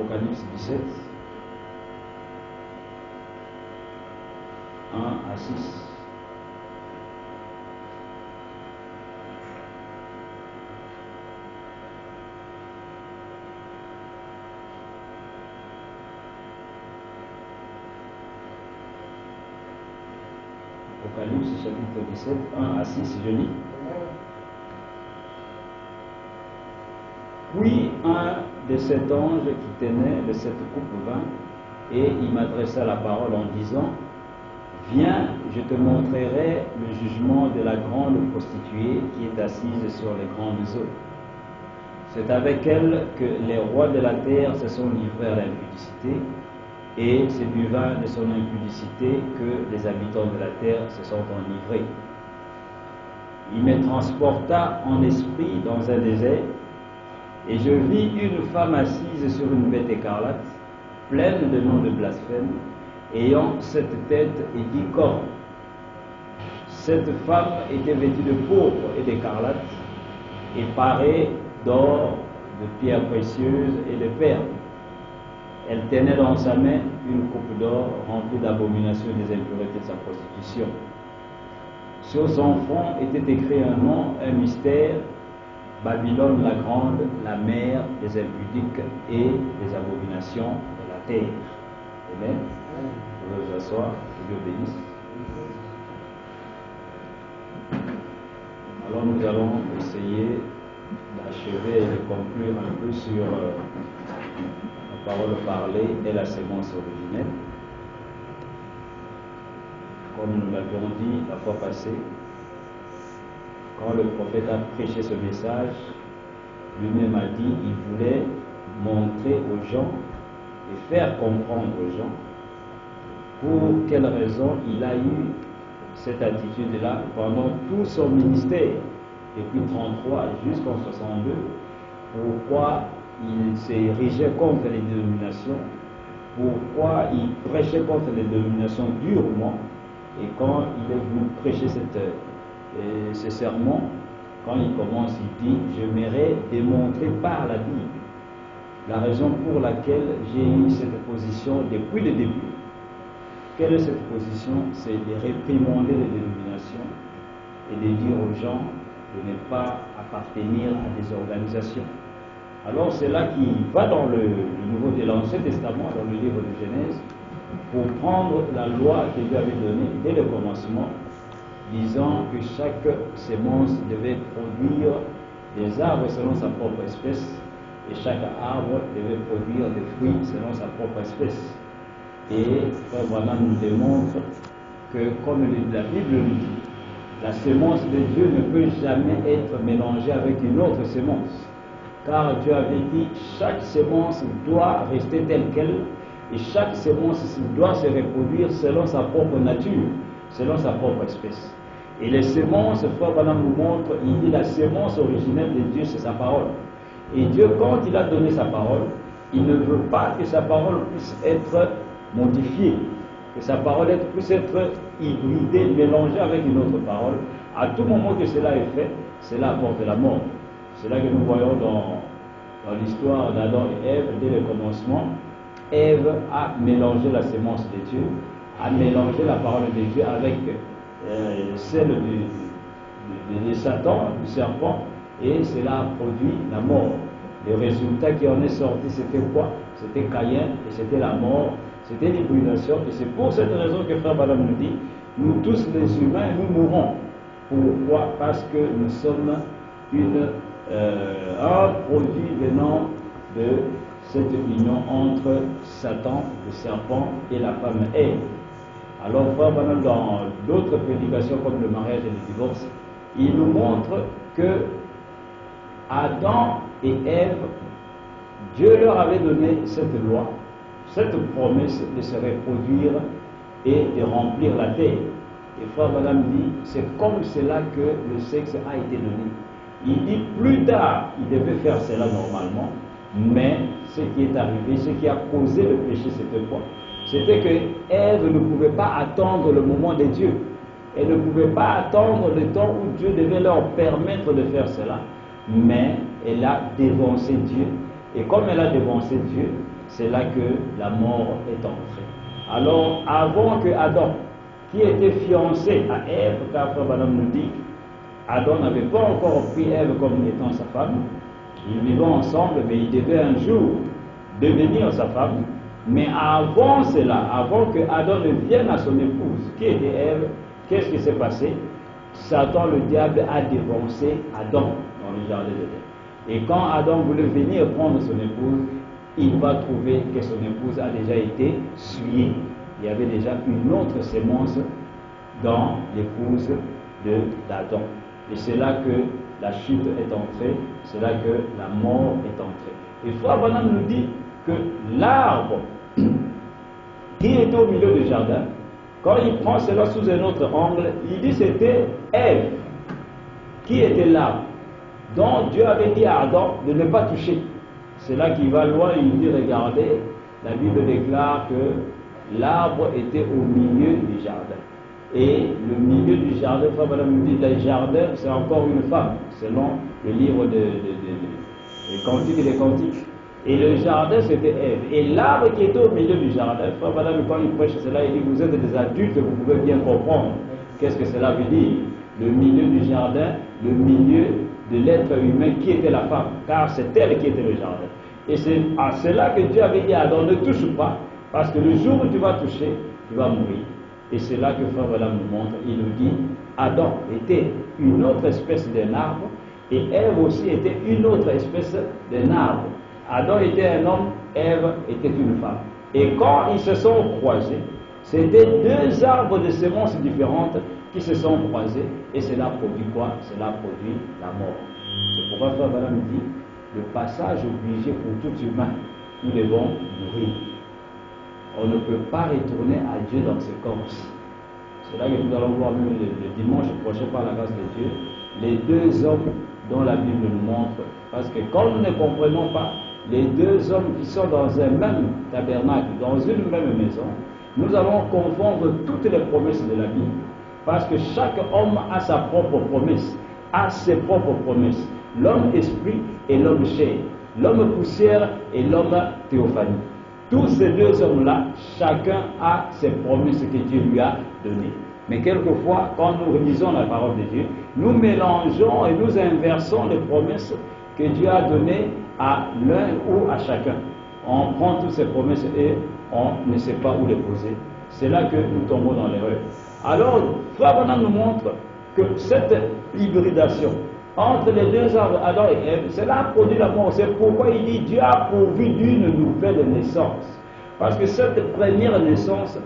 Apocalypse 17, 1 à 6. Apocalypse chapitre 17, 1 à 6, je lis. Puis un de sept anges qui tenait de cette coupe vint, et il m'adressa la parole en disant, viens, je te montrerai le jugement de la grande prostituée qui est assise sur les grandes eaux. C'est avec elle que les rois de la terre se sont livrés à l'impudicité, et c'est du vin de son impudicité que les habitants de la terre se sont enivrés. Il me transporta en esprit dans un désert, et je vis une femme assise sur une bête écarlate, pleine de noms de blasphème, ayant 7 têtes et 10 cornes. Cette femme était vêtue de pourpre et d'écarlate, et parée d'or, de pierres précieuses et de perles. Elle tenait dans sa main une coupe d'or remplie d'abominations et des impuretés de sa prostitution. Sur son front était écrit un nom, un mystère, Babylone la grande, la mère des impudiques et des abominations de la terre. Amen. Vous pouvez vous asseoir, que Dieu bénisse. Alors nous allons essayer d'achever et de conclure un peu sur la parole parlée et la sémence originelle. Comme nous l'avions dit la fois passée, quand le prophète a prêché ce message, lui-même a dit qu'il voulait montrer aux gens et faire comprendre aux gens pour quelle raison il a eu cette attitude-là pendant tout son ministère, depuis 1933 jusqu'en 1962, pourquoi il s'est érigé contre les dénominations, pourquoi il prêchait contre les dénominations durement, et quand il est venu prêcher ce sermon, quand il commence, il dit, je m'aimerais démontrer par la Bible la raison pour laquelle j'ai eu cette position depuis le début. Quelle est cette position? C'est de réprimander les dénominations et de dire aux gens de ne pas appartenir à des organisations. Alors c'est là qu'il va dans le Nouveau de l'Ancien Testament, dans le livre de Genèse, pour prendre la loi que Dieu avait donnée dès le commencement, disant que chaque sémence devait produire des arbres selon sa propre espèce, et chaque arbre devait produire des fruits selon sa propre espèce. Et Frère Branham nous démontre que, comme la Bible le dit, la sémence de Dieu ne peut jamais être mélangée avec une autre sémence. Car Dieu avait dit, chaque sémence doit rester telle qu'elle, et chaque sémence doit se reproduire selon sa propre nature, selon sa propre espèce. Et les sémences, Frère Branham nous montre, il dit la sémence originelle de Dieu, c'est sa parole. Et Dieu, quand il a donné sa parole, il ne veut pas que sa parole puisse être modifiée, que sa parole puisse être hybridée, mélangée avec une autre parole. À tout moment que cela est fait, cela apporte la mort. C'est là que nous voyons dans l'histoire d'Adam et Ève, dès le commencement, Ève a mélangé la sémence de Dieu, a mélangé la parole de Dieu avec celle de Satan, du serpent, et cela a produit la mort. Le résultat qui en est sorti, c'était quoi? C'était Caïn, et c'était la mort, c'était l'hybridation, et c'est pour cette raison que Frère Branham nous dit, nous tous les humains, nous mourrons. Pourquoi? Parce que nous sommes un produit venant de cette union entre Satan, le serpent, et la femme Ève. Alors, Frère Branham, dans d'autres prédications comme le mariage et le divorce, il nous montre que Adam et Ève, Dieu leur avait donné cette loi, cette promesse de se reproduire et de remplir la terre. Et Frère Branham dit, c'est comme cela que le sexe a été donné. Il dit, plus tard, il devait faire cela normalement, mais ce qui est arrivé, ce qui a causé le péché cette fois, c'était que Ève ne pouvait pas attendre le moment de Dieu. Elle ne pouvait pas attendre le temps où Dieu devait leur permettre de faire cela. Mais elle a dévancé Dieu. Et comme elle a dévancé Dieu, c'est là que la mort est entrée. Alors, avant que Adam, qui était fiancé à Ève, car Frère Branham nous dit, Adam n'avait pas encore pris Ève comme étant sa femme, ils vivaient ensemble, mais il devait un jour devenir sa femme. Mais avant cela, avant que Adam ne vienne à son épouse, qui était Ève, qu'est-ce qui s'est passé? Satan, le diable, a dévancé Adam dans le jardin d'Éden. Et quand Adam voulait venir prendre son épouse, il va trouver que son épouse a déjà été souillée. Il y avait déjà une autre sémence dans l'épouse d'Adam. Et c'est là que la chute est entrée, c'est là que la mort est entrée. Et Frère Branham nous dit que l'arbre qui était au milieu du jardin, quand il prend cela sous un autre angle, il dit que c'était Ève qui était l'arbre dont Dieu avait dit à Adam de ne pas toucher. C'est là qu'il va loin et il dit, regardez, la Bible déclare que l'arbre était au milieu du jardin. Et le milieu du jardin, Frère Branham nous dit, le jardin, c'est encore une femme, selon le livre des Cantiques et des Cantiques. Et le jardin, c'était Ève. Et l'arbre qui était au milieu du jardin, Frère Branham, quand il prêche cela, il dit, vous êtes des adultes, vous pouvez bien comprendre. Qu'est-ce que cela veut dire? Le milieu du jardin, le milieu de l'être humain qui était la femme, car c'est elle qui était le jardin. Et c'est à cela que Dieu avait dit à Adam, ne touche pas, parce que le jour où tu vas toucher, tu vas mourir. Et c'est là que Frère Branham nous montre, il nous dit, Adam était une autre espèce d'un arbre, et Ève aussi était une autre espèce d'un arbre. Adam était un homme, Ève était une femme. Et quand ils se sont croisés, c'était deux arbres de semences différentes qui se sont croisés, et cela produit quoi? Cela produit la mort. C'est pourquoi Frère Branham dit, le passage obligé pour tout humain, nous devons mourir. On ne peut pas retourner à Dieu dans ce corps-ci. C'est là que nous allons voir même le dimanche prochain par la grâce de Dieu, les deux hommes dont la Bible nous montre. Parce que quand nous ne comprenons pas les deux hommes qui sont dans un même tabernacle, dans une même maison, nous allons confondre toutes les promesses de la Bible. Parce que chaque homme a sa propre promesse, a ses propres promesses. L'homme esprit et l'homme chair, l'homme poussière et l'homme théophanie. Tous ces deux hommes-là, chacun a ses promesses que Dieu lui a données. Mais quelquefois, quand nous lisons la parole de Dieu, nous mélangeons et nous inversons les promesses que Dieu a données à l'un ou à chacun. On prend toutes ces promesses et on ne sait pas où les poser. C'est là que nous tombons dans l'erreur. Alors, Frère Branham nous montre que cette hybridation entre les deux arbres, Adam et Ève, cela a produit la mort. C'est pourquoi il dit Dieu a pourvu d'une nouvelle naissance. Parce que cette première naissance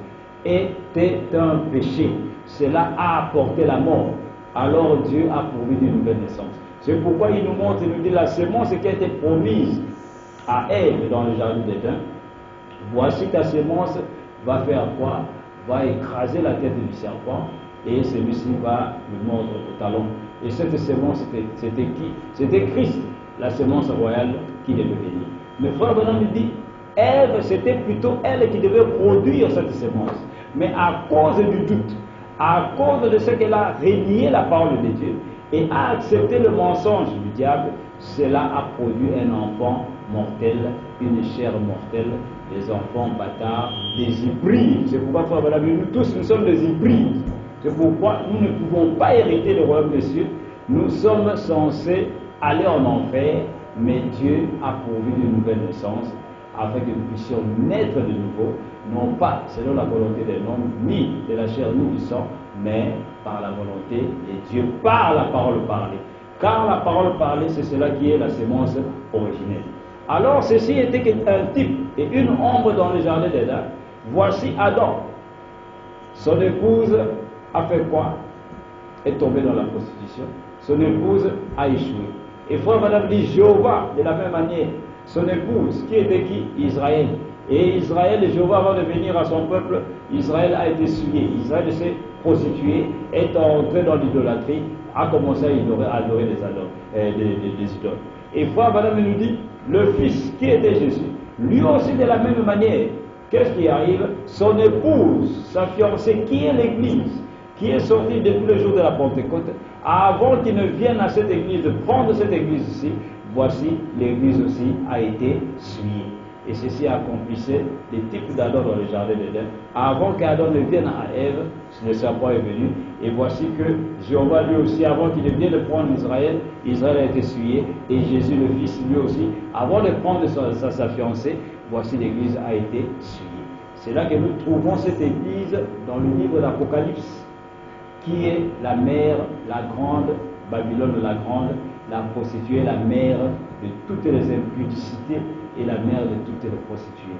était un péché. Cela a apporté la mort. Alors Dieu a pourvu d'une nouvelle naissance. C'est pourquoi il nous montre, il nous dit la sémence qui a été promise à Ève dans le jardin d'Éden. Voici ta sémence va faire quoi? Va écraser la tête du serpent et celui-ci va le mordre au talon. Et cette sémence, c'était qui? C'était Christ, la sémence royale qui devait venir. Le Frère Branham dit, Ève, c'était plutôt elle qui devait produire cette sémence. Mais à cause du doute, à cause de ce qu'elle a renié la parole de Dieu et a accepté le mensonge du diable, cela a produit un enfant mortel, une chair mortelle, des enfants bâtards, des hybrides. C'est pourquoi, Frère Branham, nous tous, nous sommes des hybrides. C'est pourquoi nous ne pouvons pas hériter le royaume des cieux. Nous sommes censés aller en enfer, mais Dieu a pourvu d'une nouvelle naissance afin que nous puissions naître de nouveau, non pas selon la volonté de l'homme, ni de la chair, ni du sang, mais par la volonté de Dieu, par la parole parlée. Car la parole parlée, c'est cela qui est la sémence originelle. Alors, ceci était un type et une ombre dans le jardin d'Éden. Voici Adam. Son épouse a fait quoi? Est tombée dans la prostitution. Son épouse a échoué. Et Frère Branham dit Jéhovah, de la même manière, son épouse, qui était qui? Israël. Et Israël, Jéhovah, avant de venir à son peuple, Israël a été souillé. Israël s'est prostitué, est entré dans l'idolâtrie, a commencé à adorer des idoles. Et Frère Branham nous dit, le Fils, qui était Jésus, lui aussi de la même manière, qu'est-ce qui arrive? Son épouse, sa fiancée, qui est l'Église, qui est sortie depuis le jour de la Pentecôte, avant qu'il ne vienne à cette église, de prendre cette église ici, voici l'église aussi a été souillée. Et ceci accomplissait les types d'Adam dans le jardin d'Éden. Avant qu'Adam ne vienne à Ève, le serpent est venu. Et voici que Jéhovah lui aussi, avant qu'il ne vienne prendre Israël, Israël a été souillé. Et Jésus le Fils lui aussi, avant de prendre sa fiancée, voici l'Église a été souillée. C'est là que nous trouvons cette Église dans le livre d'Apocalypse, qui est la mère, la grande, Babylone la grande, la prostituée, la mère de toutes les impudicités et la mère de toutes les prostituées.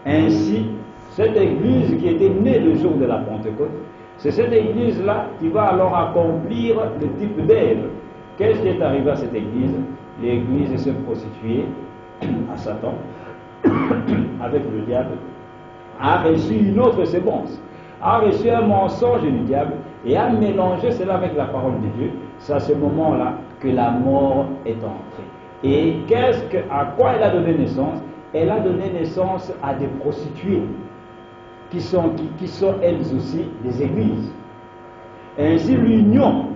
Ainsi, cette Église qui était née le jour de la Pentecôte, c'est cette Église-là qui va alors accomplir le type d'Ève. Qu'est-ce qui est arrivé à cette Église? L'Église s'est prostituée à Satan, avec le diable, a reçu une autre sémence, a reçu un mensonge du diable et a mélangé cela avec la parole de Dieu. C'est à ce moment-là que la mort est entrée. Et à quoi elle a donné naissance? Elle a donné naissance à des prostituées qui sont elles aussi des églises. Ainsi, l'union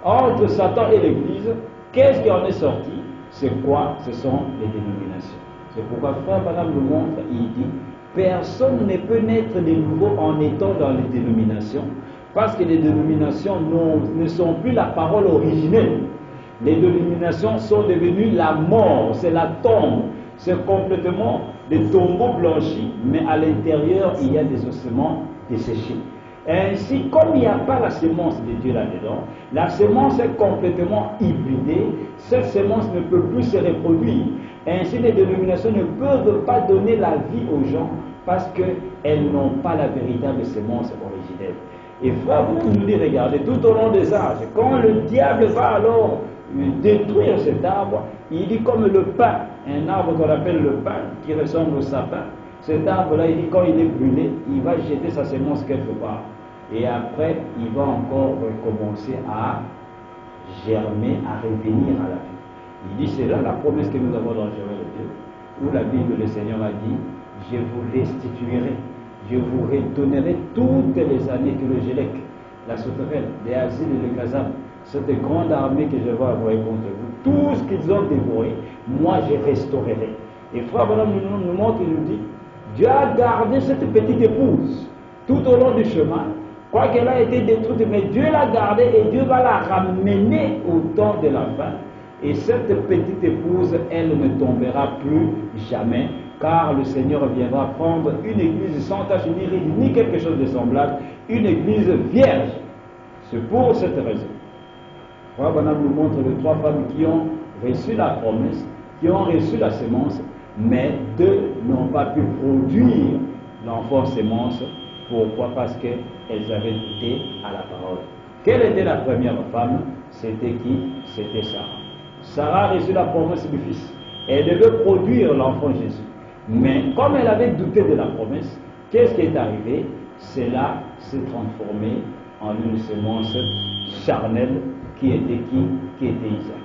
entre Satan et l'église, qu'est-ce qui en est sorti? C'est quoi? Ce sont les dénominations. C'est pourquoi Frère Branham nous montre, il dit, personne ne peut naître de nouveau en étant dans les dénominations, parce que les dénominations ne sont plus la parole originelle. Les dénominations sont devenues la mort, c'est la tombe, c'est complètement des tombeaux blanchis, mais à l'intérieur il y a des ossements desséchés. Ainsi, comme il n'y a pas la sémence de Dieu là-dedans, la sémence est complètement hybridée, cette sémence ne peut plus se reproduire. Ainsi, les dénominations ne peuvent pas donner la vie aux gens parce qu'elles n'ont pas la véritable sémence originelle. Et frère, vous nous dit, regardez, tout au long des âges, quand le diable va alors détruire cet arbre, il dit comme le pin, un arbre qu'on appelle le pin, qui ressemble au sapin. Cet arbre-là, il dit quand il est brûlé, il va jeter sa sémence quelque part. Et après, il va encore recommencer à germer, à revenir à la vie. Il dit, c'est là la promesse que nous avons dans Joël 2, où la Bible, le Seigneur a dit, je vous restituerai, je vous redonnerai toutes les années que le Gélec, la sauterelle, les asiles et le Kazam, cette grande armée que je vais envoyer contre vous, tout ce qu'ils ont dévoré, moi je restaurerai. Et Frère Branham nous montre, il nous dit, Dieu a gardé cette petite épouse tout au long du chemin, quoi qu'elle a été détruite, mais Dieu l'a gardée et Dieu va la ramener au temps de la fin. Et cette petite épouse, elle ne tombera plus jamais, car le Seigneur viendra prendre une église sans tache ni ride, ni quelque chose de semblable, une église vierge. C'est pour cette raison. Frère Branham nous montre les trois femmes qui ont reçu la promesse, qui ont reçu la sémence, mais deux n'ont pas pu produire l'enfant sémence. Pourquoi? Parce qu'elles avaient douté à la parole. Quelle était la première femme? C'était qui? C'était Sarah. Sarah a reçu la promesse du Fils. Elle devait produire l'enfant Jésus. Mais comme elle avait douté de la promesse, qu'est-ce qui est arrivé? Cela s'est transformé en une sémence charnelle qui était qui? Qui était Isaac.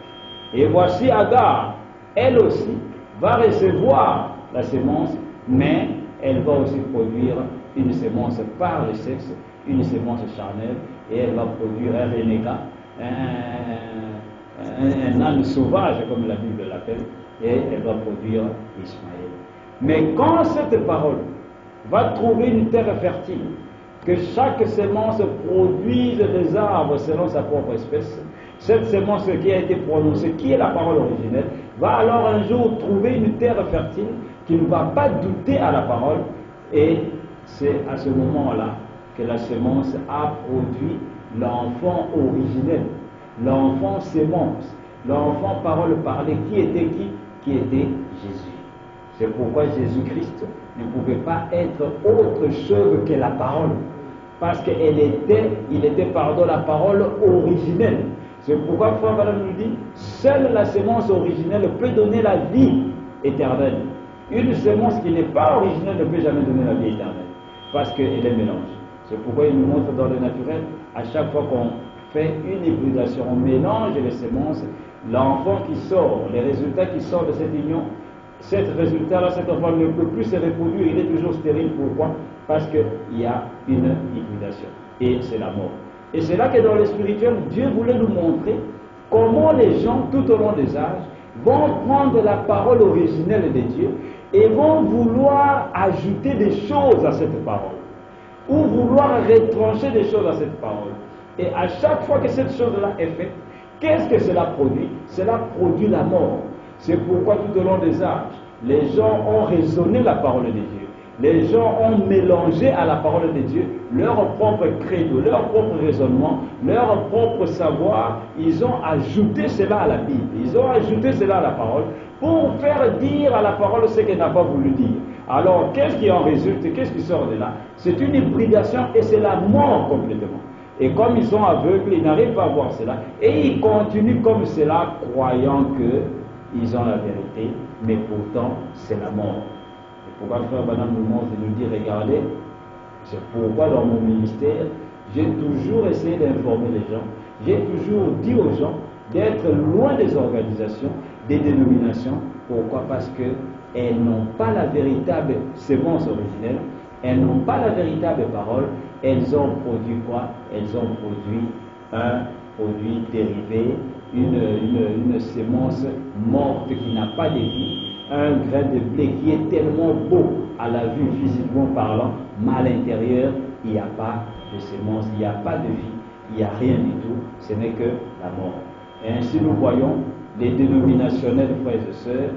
Et voici Agar, elle aussi, va recevoir la sémence, mais elle va aussi produire une sémence par le sexe, une sémence charnelle, et elle va produire un renégat, un âne sauvage, comme la Bible l'appelle, et elle va produire Ismaël. Mais quand cette parole va trouver une terre fertile, que chaque sémence produise des arbres selon sa propre espèce, cette sémence qui a été prononcée, qui est la parole originelle, va alors un jour trouver une terre fertile qui ne va pas douter à la parole, et c'est à ce moment-là que la sémence a produit l'enfant originel, l'enfant sémence, l'enfant parole parlée, qui était qui? Qui était Jésus. C'est pourquoi Jésus-Christ ne pouvait pas être autre chose que la parole, parce qu'il était la parole originelle. C'est pourquoi Frère Branham nous dit, seule la sémence originelle peut donner la vie éternelle. Une sémence qui n'est pas originelle ne peut jamais donner la vie éternelle, parce qu'elle est mélangée. C'est pourquoi il nous montre dans le naturel, à chaque fois qu'on fait une hybridation, on mélange les sémences, l'enfant qui sort, les résultats qui sortent de cette union, cet résultat-là, cet enfant ne peut plus se reproduire, il est toujours stérile. Pourquoi? Parce qu'il y a une hybridation, et c'est la mort. Et c'est là que dans le spirituel, Dieu voulait nous montrer comment les gens, tout au long des âges, vont prendre la parole originelle de Dieu et vont vouloir ajouter des choses à cette parole, ou vouloir retrancher des choses à cette parole. Et à chaque fois que cette chose-là est faite, qu'est-ce que cela produit? Cela produit la mort. C'est pourquoi tout au long des âges, les gens ont raisonné la parole de Dieu. Les gens ont mélangé à la parole de Dieu leur propre credo, leur propre raisonnement, leur propre savoir. Ils ont ajouté cela à la Bible, ils ont ajouté cela à la parole pour faire dire à la parole ce qu'elle n'a pas voulu dire. Alors, qu'est-ce qui en résulte? Qu'est-ce qui sort de là? C'est une hybridation et c'est la mort complètement. Et comme ils sont aveugles, ils n'arrivent pas à voir cela. Et ils continuent comme cela, croyant qu'ils ont la vérité, mais pourtant, c'est la mort. Pourquoi frère Branham nous montre et nous dit, regardez, c'est pourquoi dans mon ministère, j'ai toujours essayé d'informer les gens, j'ai toujours dit aux gens d'être loin des organisations, des dénominations. Pourquoi? Parce qu'elles n'ont pas la véritable sémence originelle, elles n'ont pas la véritable parole, elles ont produit quoi? Elles ont produit un produit dérivé, une sémence morte qui n'a pas de vie, un grain de blé qui est tellement beau à la vue physiquement parlant, mais à l'intérieur, il n'y a pas de sémence, il n'y a pas de vie, il n'y a rien du tout, ce n'est que la mort. Et ainsi nous voyons les dénominationnels, frères et sœurs,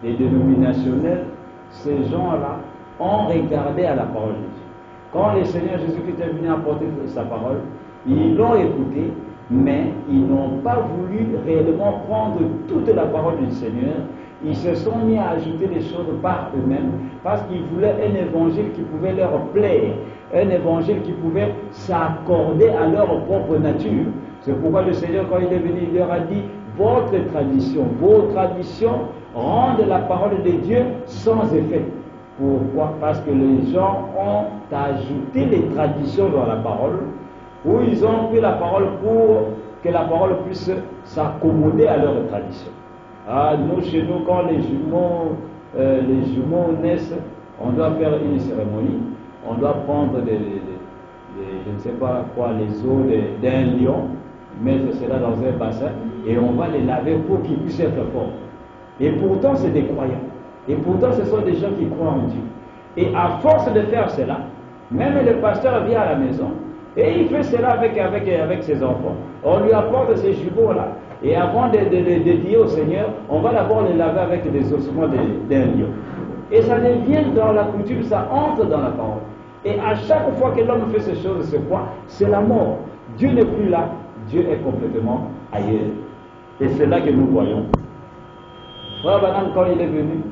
les dénominationnels, ces gens-là ont regardé à la parole de Dieu. Quand le Seigneur Jésus-Christ est venu apporter sa parole, ils l'ont écouté, mais ils n'ont pas voulu réellement prendre toute la parole du Seigneur. Ils se sont mis à ajouter des choses par eux-mêmes parce qu'ils voulaient un évangile qui pouvait leur plaire, un évangile qui pouvait s'accorder à leur propre nature. C'est pourquoi le Seigneur, quand il est venu, il leur a dit, votre tradition, vos traditions rendent la parole de Dieu sans effet. Pourquoi? Parce que les gens ont ajouté les traditions dans la parole, ou ils ont pris la parole pour que la parole puisse s'accommoder à leur tradition. Ah, nous, chez nous, quand les jumeaux naissent, on doit faire une cérémonie, on doit prendre je ne sais pas quoi, les os d'un lion, mettre cela dans un bassin, et on va les laver pour qu'ils puissent être forts. Et pourtant, c'est des croyants. Et pourtant, ce sont des gens qui croient en Dieu. Et à force de faire cela, même le pasteur vient à la maison, et il fait cela avec ses enfants. On lui apporte ces jumeaux-là. Et avant de dire au Seigneur, on va d'abord les laver avec des ossements d'un lion. Et ça devient dans la coutume, ça entre dans la parole. Et à chaque fois que l'homme fait ces choses, c'est quoi? C'est la mort. Dieu n'est plus là, Dieu est complètement ailleurs. Et c'est là que nous voyons. Frère Branham, quand il est venu,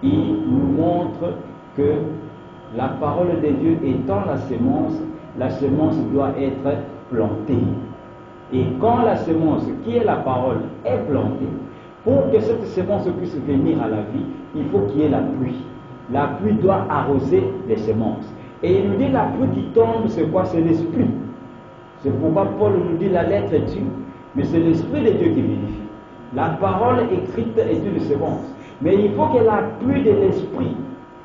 il nous montre que la parole de Dieu étant la sémence doit être plantée. Et quand la sémence, qui est la parole, est plantée, pour que cette sémence puisse venir à la vie, il faut qu'il y ait la pluie. La pluie doit arroser les sémences. Et il nous dit la pluie qui tombe, c'est quoi? C'est l'esprit. C'est pourquoi Paul nous dit la lettre tue, mais c'est l'esprit de Dieu qui vérifie. La parole écrite est une sémence. Mais il faut que la pluie de l'esprit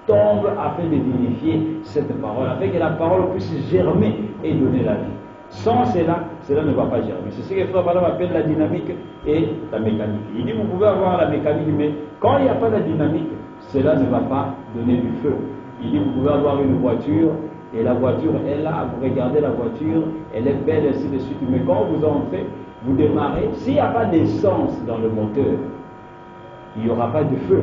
tombe afin de vérifier cette parole, afin que la parole puisse germer et donner la vie. Sans cela, cela ne va pas germer. C'est ce que Frère Branham appelle la dynamique et la mécanique. Il dit, vous pouvez avoir la mécanique, mais quand il n'y a pas la dynamique, cela ne va pas donner du feu. Il dit, vous pouvez avoir une voiture, et la voiture est là, vous regardez la voiture, elle est belle, ainsi de suite. Mais quand vous entrez, vous démarrez, s'il n'y a pas d'essence dans le moteur, il n'y aura pas de feu.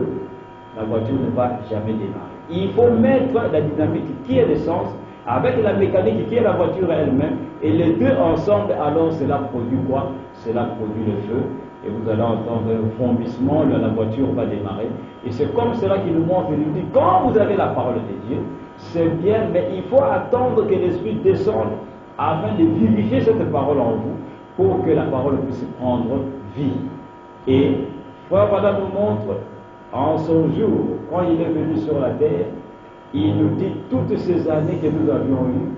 La voiture ne va jamais démarrer. Il faut mettre la dynamique qui est l'essence avec la mécanique qui est la voiture elle-même, et les deux ensemble, alors cela produit quoi? Cela produit le feu, et vous allez entendre un frombissement, la voiture va démarrer. Et c'est comme cela qu'il nous montre, il nous dit, quand vous avez la parole de Dieu, c'est bien, mais il faut attendre que l'Esprit descende afin de vivifier cette parole en vous, pour que la parole puisse prendre vie. Et Frère Branham nous montre, en son jour, quand il est venu sur la terre, il nous dit toutes ces années que nous avions eues,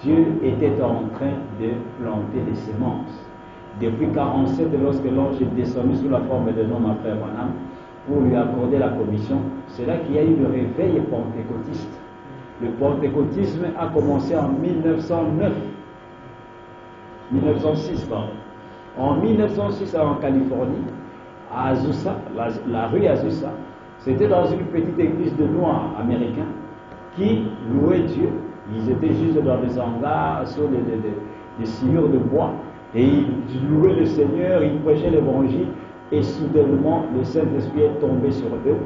Dieu était en train de planter des semences. Depuis 1947, lorsque l'ange est descendu sous la forme d'un homme à Frère Branham pour lui accorder la commission, c'est là qu'il y a eu le réveil pentecôtiste. Le pentecôtisme a commencé en 1906, pardon. En 1906, en Californie, à Azusa, la rue Azusa, C'était dans une petite église de Noirs américains qui louaient Dieu. Ils étaient juste dans des hangars sur des sciures de bois et ils louaient le Seigneur, ils prêchaient l'évangile et soudainement le Saint-Esprit est tombé sur eux.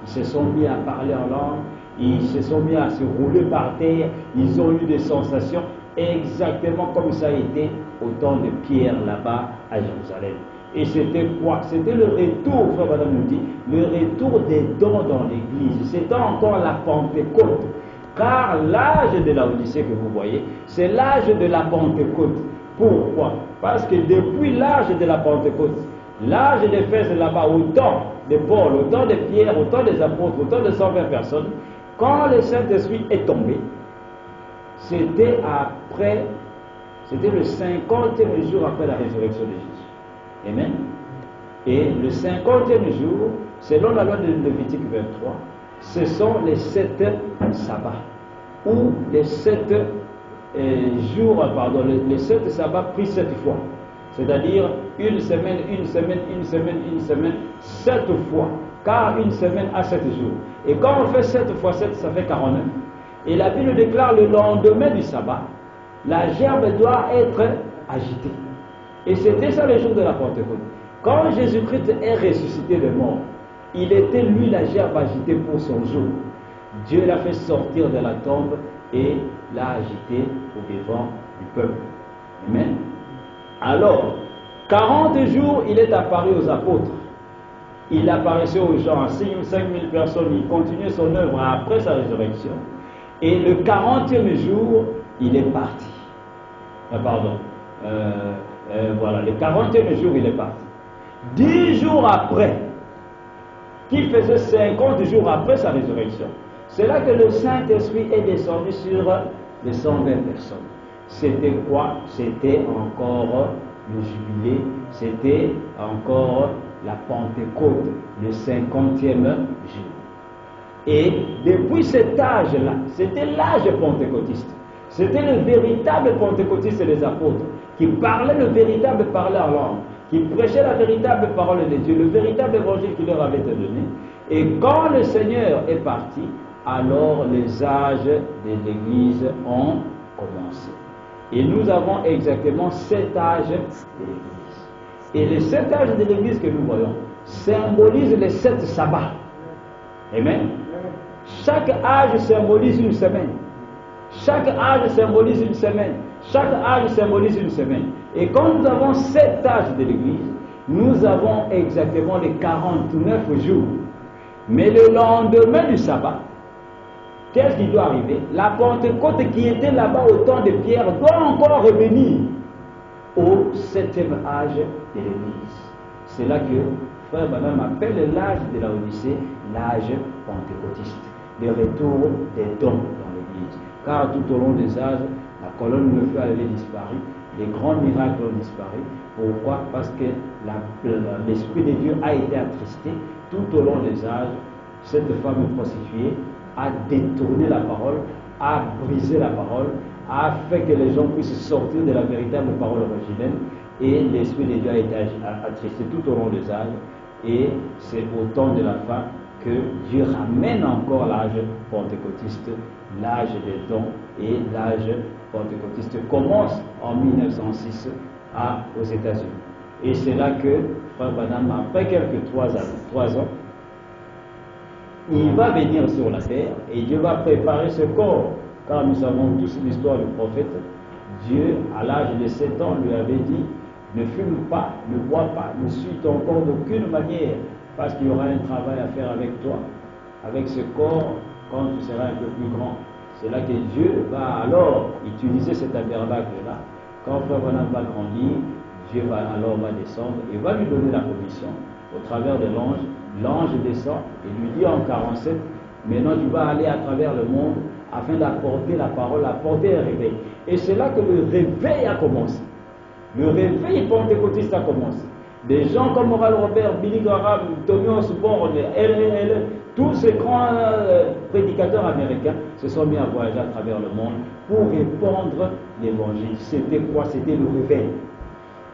Ils se sont mis à parler en langue, ils se sont mis à se rouler par terre, ils ont eu des sensations exactement comme ça a été au temps de Pierre là-bas à Jérusalem. Et c'était quoi? C'était le retour, frère Madame nous dit, le retour des dons dans l'église. C'était encore la Pentecôte. Car l'âge de la Odyssée que vous voyez, c'est l'âge de la Pentecôte. Pourquoi? Parce que depuis l'âge de la Pentecôte, l'âge d'Éphèse là-bas, au temps de Paul, au temps de Pierre, au temps des apôtres, au temps de 120 personnes, quand le Saint-Esprit est tombé, c'était le 50e jour après la résurrection de Jésus. Amen. Et le 50e jour, selon la loi de Lévitique 23, ce sont les 7 sabbats, ou les 7 jours, pardon, les 7 sabbats pris 7 fois. C'est-à-dire une semaine, 7 fois. Car une semaine a 7 jours. Et quand on fait 7 fois 7, ça fait 49. Et la Bible déclare le lendemain du sabbat, la gerbe doit être agitée. Et c'était ça le jour de la Pentecôte. Quand Jésus-Christ est ressuscité des morts, il était lui la gerbe agitée pour son jour. Dieu l'a fait sortir de la tombe et l'a agité au devant du peuple. Amen. Alors, 40 jours, il est apparu aux apôtres. Il apparaissait aux gens, à 5 000 personnes. Il continuait son œuvre après sa résurrection. Et le 40e jour, il est parti. Voilà, le 40e jour, il est parti. 10 jours après, qui faisait 50 jours après sa résurrection, c'est là que le Saint-Esprit est descendu sur les 120 personnes. C'était quoi? C'était encore le jubilé, c'était encore la Pentecôte, le 50e jour. Et depuis cet âge-là, c'était l'âge pentecôtiste. C'était le véritable pentecôtiste des apôtres, qui parlait le véritable parler en langue, qui prêchait la véritable parole de Dieu, le véritable évangile qu'il leur avait été donné. Et quand le Seigneur est parti, alors les âges de l'Église ont commencé. Et nous avons exactement 7 âges de l'Église. Et les 7 âges de l'Église que nous voyons symbolisent les 7 sabbats. Amen. Chaque âge symbolise une semaine. Chaque âge symbolise une semaine. Chaque âge symbolise une semaine. Et quand nous avons 7 âges de l'Église, nous avons exactement les 49 jours. Mais le lendemain du sabbat, qu'est-ce qui doit arriver? La Pentecôte qui était là-bas au temps de Pierre doit encore revenir au 7e âge de l'Église. C'est là que Frère Branham appelle l'âge de la Odyssée l'âge pentecôtiste, le retour des dons dans l'Église. Car tout au long des âges, la colonne de feu avait disparu, les grands miracles ont disparu. Pourquoi? Parce que l'Esprit de Dieu a été attristé tout au long des âges. Cette femme prostituée a détourné la parole, a brisé la parole, a fait que les gens puissent sortir de la véritable parole originelle, et l'Esprit de Dieu a été attristé tout au long des âges. Et c'est au temps de la fin que Dieu ramène encore l'âge pentecôtiste, l'âge des dons, et l'âge pentecôtiste commence en 1906 aux États-Unis. Et c'est là que Frère Branham, après quelques 3 ans, il va venir sur la terre et Dieu va préparer ce corps. Car nous savons tous l'histoire du prophète. Dieu, à l'âge de 7 ans, lui avait dit: ne fume pas, ne bois pas, ne suis ton corps d'aucune manière, parce qu'il y aura un travail à faire avec toi, avec ce corps, quand tu seras un peu plus grand. C'est là que Dieu va alors utiliser cet tabernacle-là. Quand Frère Branham va grandir, Dieu va descendre et va lui donner la commission au travers de l'ange. L'ange descend et lui dit en 47, maintenant tu vas aller à travers le monde afin d'apporter la parole, apporter un réveil. Et c'est là que le réveil a commencé. Le réveil pentecôtiste a commencé. Des gens comme Oral Robert, Billy Graham, Tommy Osborne, tous ces grands prédicateurs américains se sont mis à voyager à travers le monde pour répandre l'évangile. C'était quoi? C'était le réveil.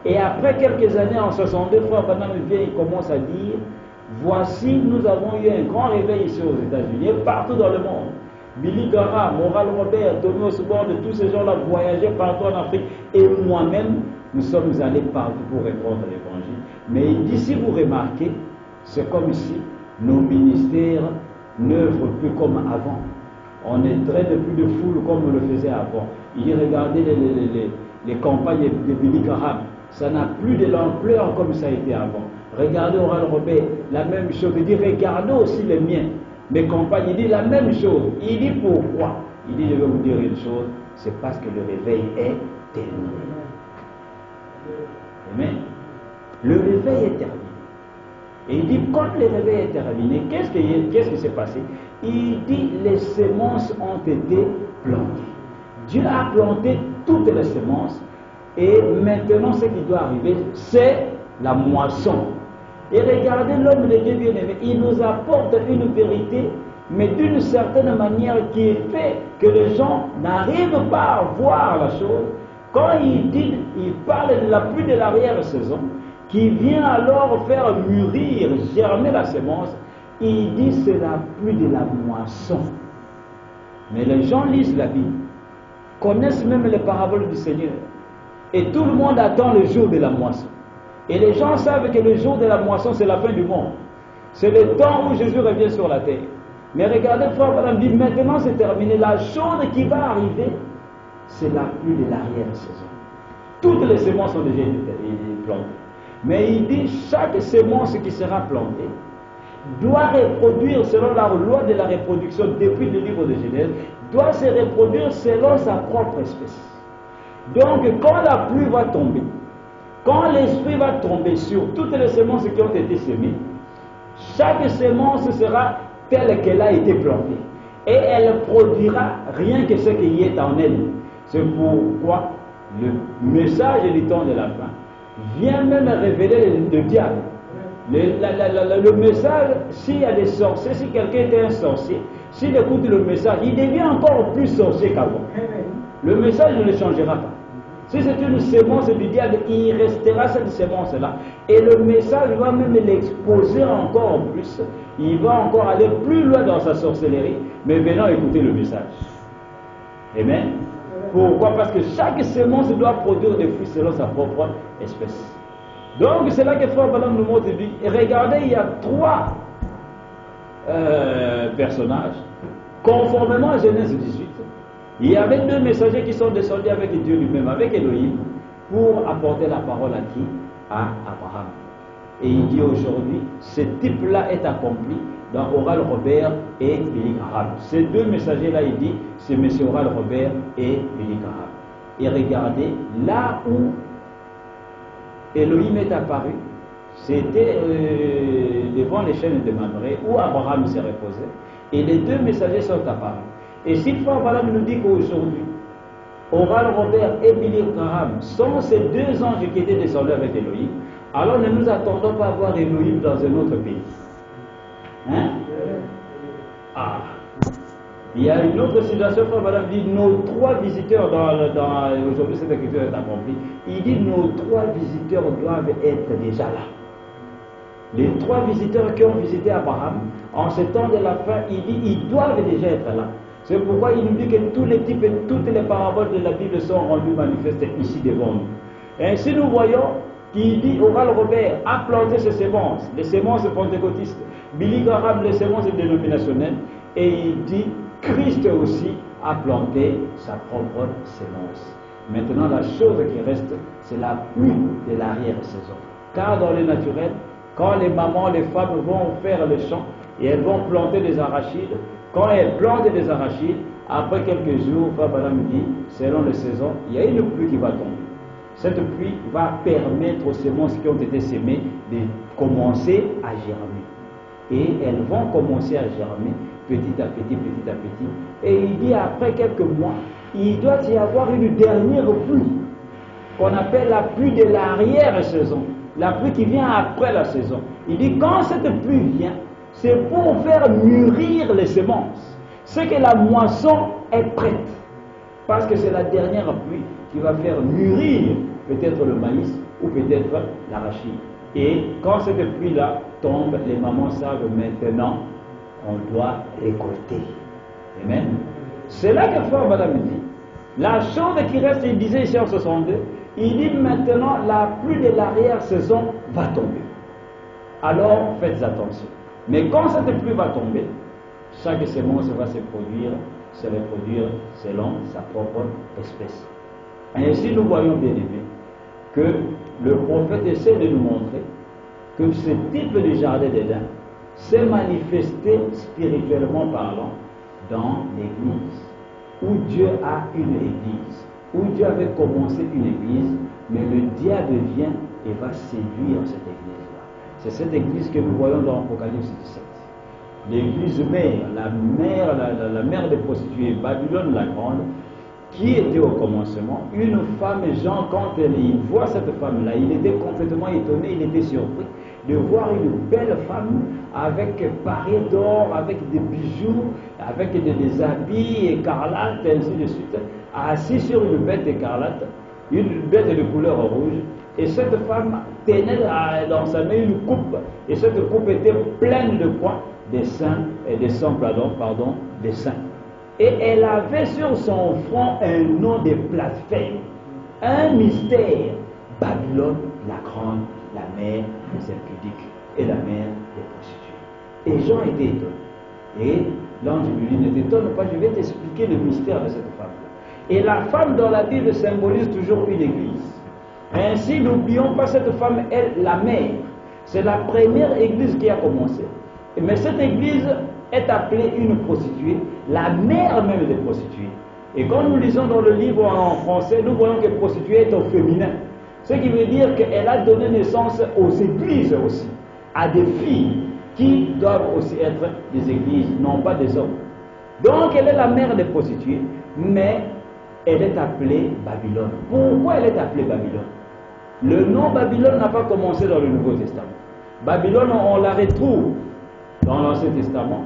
Et après quelques années, en 62, Frère Branham vient, il commence à dire: Voici, nous avons eu un grand réveil ici aux États-Unis et partout dans le monde. Billy Graham, Oral Robert, Tommy Osborne, tous ces gens-là voyageaient partout en Afrique. Et moi-même, nous sommes allés partout pour répondre à l'évangile. Mais d'ici, vous remarquez, c'est comme ici, nos ministères n'œuvrent plus comme avant. On ne traîne plus de foule comme on le faisait avant. Il dit, regardez les campagnes de Billy Graham. Ça n'a plus de l'ampleur comme ça a été avant. Regardez Oral Robert, la même chose. Il dit, regardez aussi les miens, mes campagnes. Il dit la même chose. Il dit pourquoi? Il dit, je vais vous dire une chose, c'est parce que le réveil est terminé. Amen. Le réveil est terminé. Et il dit, quand le réveil est terminé, qu'est-ce qui s'est passé? Il dit, les semences ont été plantées. Dieu a planté toutes les semences. Et maintenant, ce qui doit arriver, c'est la moisson. Et regardez l'homme de Dieu bien-aimé, il nous apporte une vérité, mais d'une certaine manière qui fait que les gens n'arrivent pas à voir la chose. Quand il parle de la pluie de l'arrière-saison, qui vient alors faire mûrir, germer la semence, il dit c'est la pluie de la moisson. Mais les gens lisent la Bible, connaissent même les paraboles du Seigneur. Et tout le monde attend le jour de la moisson. Et les gens savent que le jour de la moisson, c'est la fin du monde. C'est le temps où Jésus revient sur la terre. Mais regardez, frère Madame dit, maintenant c'est terminé. La chose qui va arriver, c'est la pluie de l'arrière-saison. Toutes les semences sont déjà plantées. Mais il dit, chaque semence qui sera plantée doit reproduire selon la loi de la reproduction depuis le livre de Genèse, doit se reproduire selon sa propre espèce. Donc, quand la pluie va tomber, quand l'esprit va tomber sur toutes les semences qui ont été semées, chaque semence sera telle qu'elle a été plantée. Et elle produira rien que ce qui est en elle. C'est pourquoi le message du temps de la fin vient même révéler le diable. Le message, s'il y a des sorciers, si quelqu'un était un sorcier, s'il écoute le message, il devient encore plus sorcier qu'avant. Le message ne le changera pas. Si c'est une sémence du diable, il restera cette sémence-là. Et le message va même l'exposer encore plus. Il va encore aller plus loin dans sa sorcellerie. Mais venons écouter le message. Amen. Pourquoi? Parce que chaque sémence doit produire des fruits selon sa propre espèce. Donc c'est là que Frère Balaam nous montre, dit, regardez, il y a trois personnages. Conformément à Genèse 18, il y avait deux messagers qui sont descendus avec Dieu lui-même, avec Elohim, pour apporter la parole à qui? À Abraham. Et il dit aujourd'hui, ce type-là est accompli dans Oral Robert et Billy Graham. Ces deux messagers-là, il dit, c'est M. Oral Robert et Billy Graham. Et regardez, là où Elohim est apparu, c'était devant les chaînes de Mamré, où Abraham s'est reposé, et les deux messagers sont apparus. Et si Frère Balaam nous dit qu'aujourd'hui, Oral Robert et Billy Graham sont ces deux anges qui étaient descendus avec Elohim, alors ne nous attendons pas à voir Elohim dans un autre pays. Hein? Ah! Il y a une autre situation, Frère Balaam dit, nos trois visiteurs, aujourd'hui cette écriture est accomplie, il dit nos trois visiteurs doivent être déjà là. Les trois visiteurs qui ont visité Abraham, en ce temps de la fin, il dit, ils doivent déjà être là. C'est pourquoi il nous dit que tous les types et toutes les paraboles de la Bible sont rendues manifestes ici devant nous. Et ainsi nous voyons qu'il dit, Oral Robert a planté ses semences, les semences pentecôtistes, Billy Graham les semences dénominationnelles, et il dit, Christ aussi a planté sa propre sémence. Maintenant, la chose qui reste, c'est la pluie de l'arrière-saison. Car dans le naturel, quand les mamans, les femmes vont faire le champ et elles vont planter des arachides, quand elles plantent des arachides, après quelques jours, Frère Balaam dit, selon les saisons, il y a une pluie qui va tomber. Cette pluie va permettre aux semences qui ont été semées de commencer à germer. Et elles vont commencer à germer petit à petit, petit à petit. Et il dit, après quelques mois, il doit y avoir une dernière pluie, qu'on appelle la pluie de l'arrière-saison. La pluie qui vient après la saison. Il dit, quand cette pluie vient, c'est pour faire mûrir les semences. C'est que la moisson est prête. Parce que c'est la dernière pluie qui va faire mûrir peut-être le maïs ou peut-être l'arachide. Et quand cette pluie-là tombe, les mamans savent maintenant, on doit récolter. Amen. C'est là que frère Madame dit, la chose qui reste, il disait ici en 62, il dit maintenant la pluie de l'arrière-saison va tomber. Alors faites attention. Mais quand cette pluie va tomber, chaque semence va se reproduire selon sa propre espèce. Et ainsi nous voyons bien aimé que le prophète essaie de nous montrer que ce type de jardin d'Éden s'est manifesté spirituellement parlant dans l'Église, où Dieu a une Église, où Dieu avait commencé une Église, mais le diable vient et va séduire cette Église-là. C'est cette Église que nous voyons dans Apocalypse 17. L'église mère, la mère des prostituées, Babylone la Grande, qui était au commencement, une femme, Jean, quand il voit cette femme-là, il était complètement étonné, il était surpris de voir une belle femme avec parée d'or, avec des bijoux, avec des habits écarlates, ainsi de suite, assise sur une bête écarlate, une bête de couleur rouge, et cette femme tenait dans sa main une coupe, et cette coupe était pleine de quoi? Des saints et des sangs, pardon, des saints. Et elle avait sur son front un nom de blasphème, un mystère, Babylone la Grande, la mère des impudiques et la mère des prostituées. Et Jean était étonné. Et l'ange lui dit, ne t'étonne pas, je vais t'expliquer le mystère de cette femme-là. Et la femme dans la Bible symbolise toujours une église. Ainsi, n'oublions pas cette femme, elle, la mère. C'est la première église qui a commencé. Mais cette église est appelée une prostituée, la mère même des prostituées. Et quand nous lisons dans le livre en français, nous voyons que prostituée est au féminin. Ce qui veut dire qu'elle a donné naissance aux églises aussi, à des filles qui doivent aussi être des églises, non pas des hommes. Donc elle est la mère des prostituées, mais elle est appelée Babylone. Pourquoi elle est appelée Babylone? Le nom Babylone n'a pas commencé dans le Nouveau Testament. Babylone, on la retrouve dans l'Ancien Testament,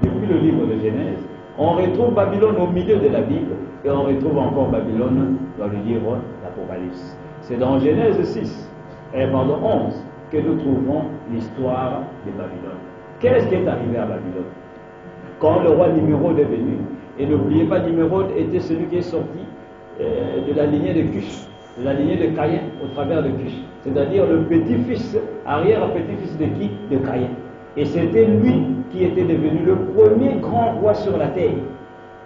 depuis le livre de Genèse. On retrouve Babylone au milieu de la Bible et on retrouve encore Babylone dans le livre d'Apocalypse. C'est dans Genèse 11 que nous trouvons l'histoire de Babylone. Qu'est-ce qui est arrivé à Babylone? Quand le roi Nimrod est venu, et n'oubliez pas, Nimrod était celui qui est sorti de la lignée de Cush, de la lignée de Caïn au travers de Cush, c'est-à-dire le petit-fils, arrière-petit-fils de qui? De Caïn. Et c'était lui qui était devenu le premier grand roi sur la terre.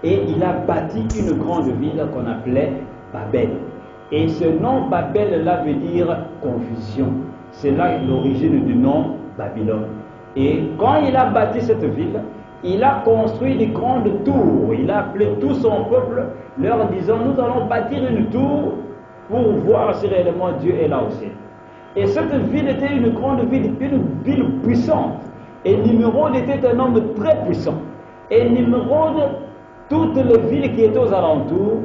Et il a bâti une grande ville qu'on appelait Babel. Et ce nom Babel-là veut dire confusion. C'est là l'origine du nom Babylone. Et quand il a bâti cette ville, il a construit des grandes tours. Il a appelé tout son peuple, leur disant, nous allons bâtir une tour pour voir si réellement Dieu est là au ciel. Et cette ville était une grande ville, une ville puissante. Et Nimrod était un homme très puissant. Et Nimrod, toutes les villes qui étaient aux alentours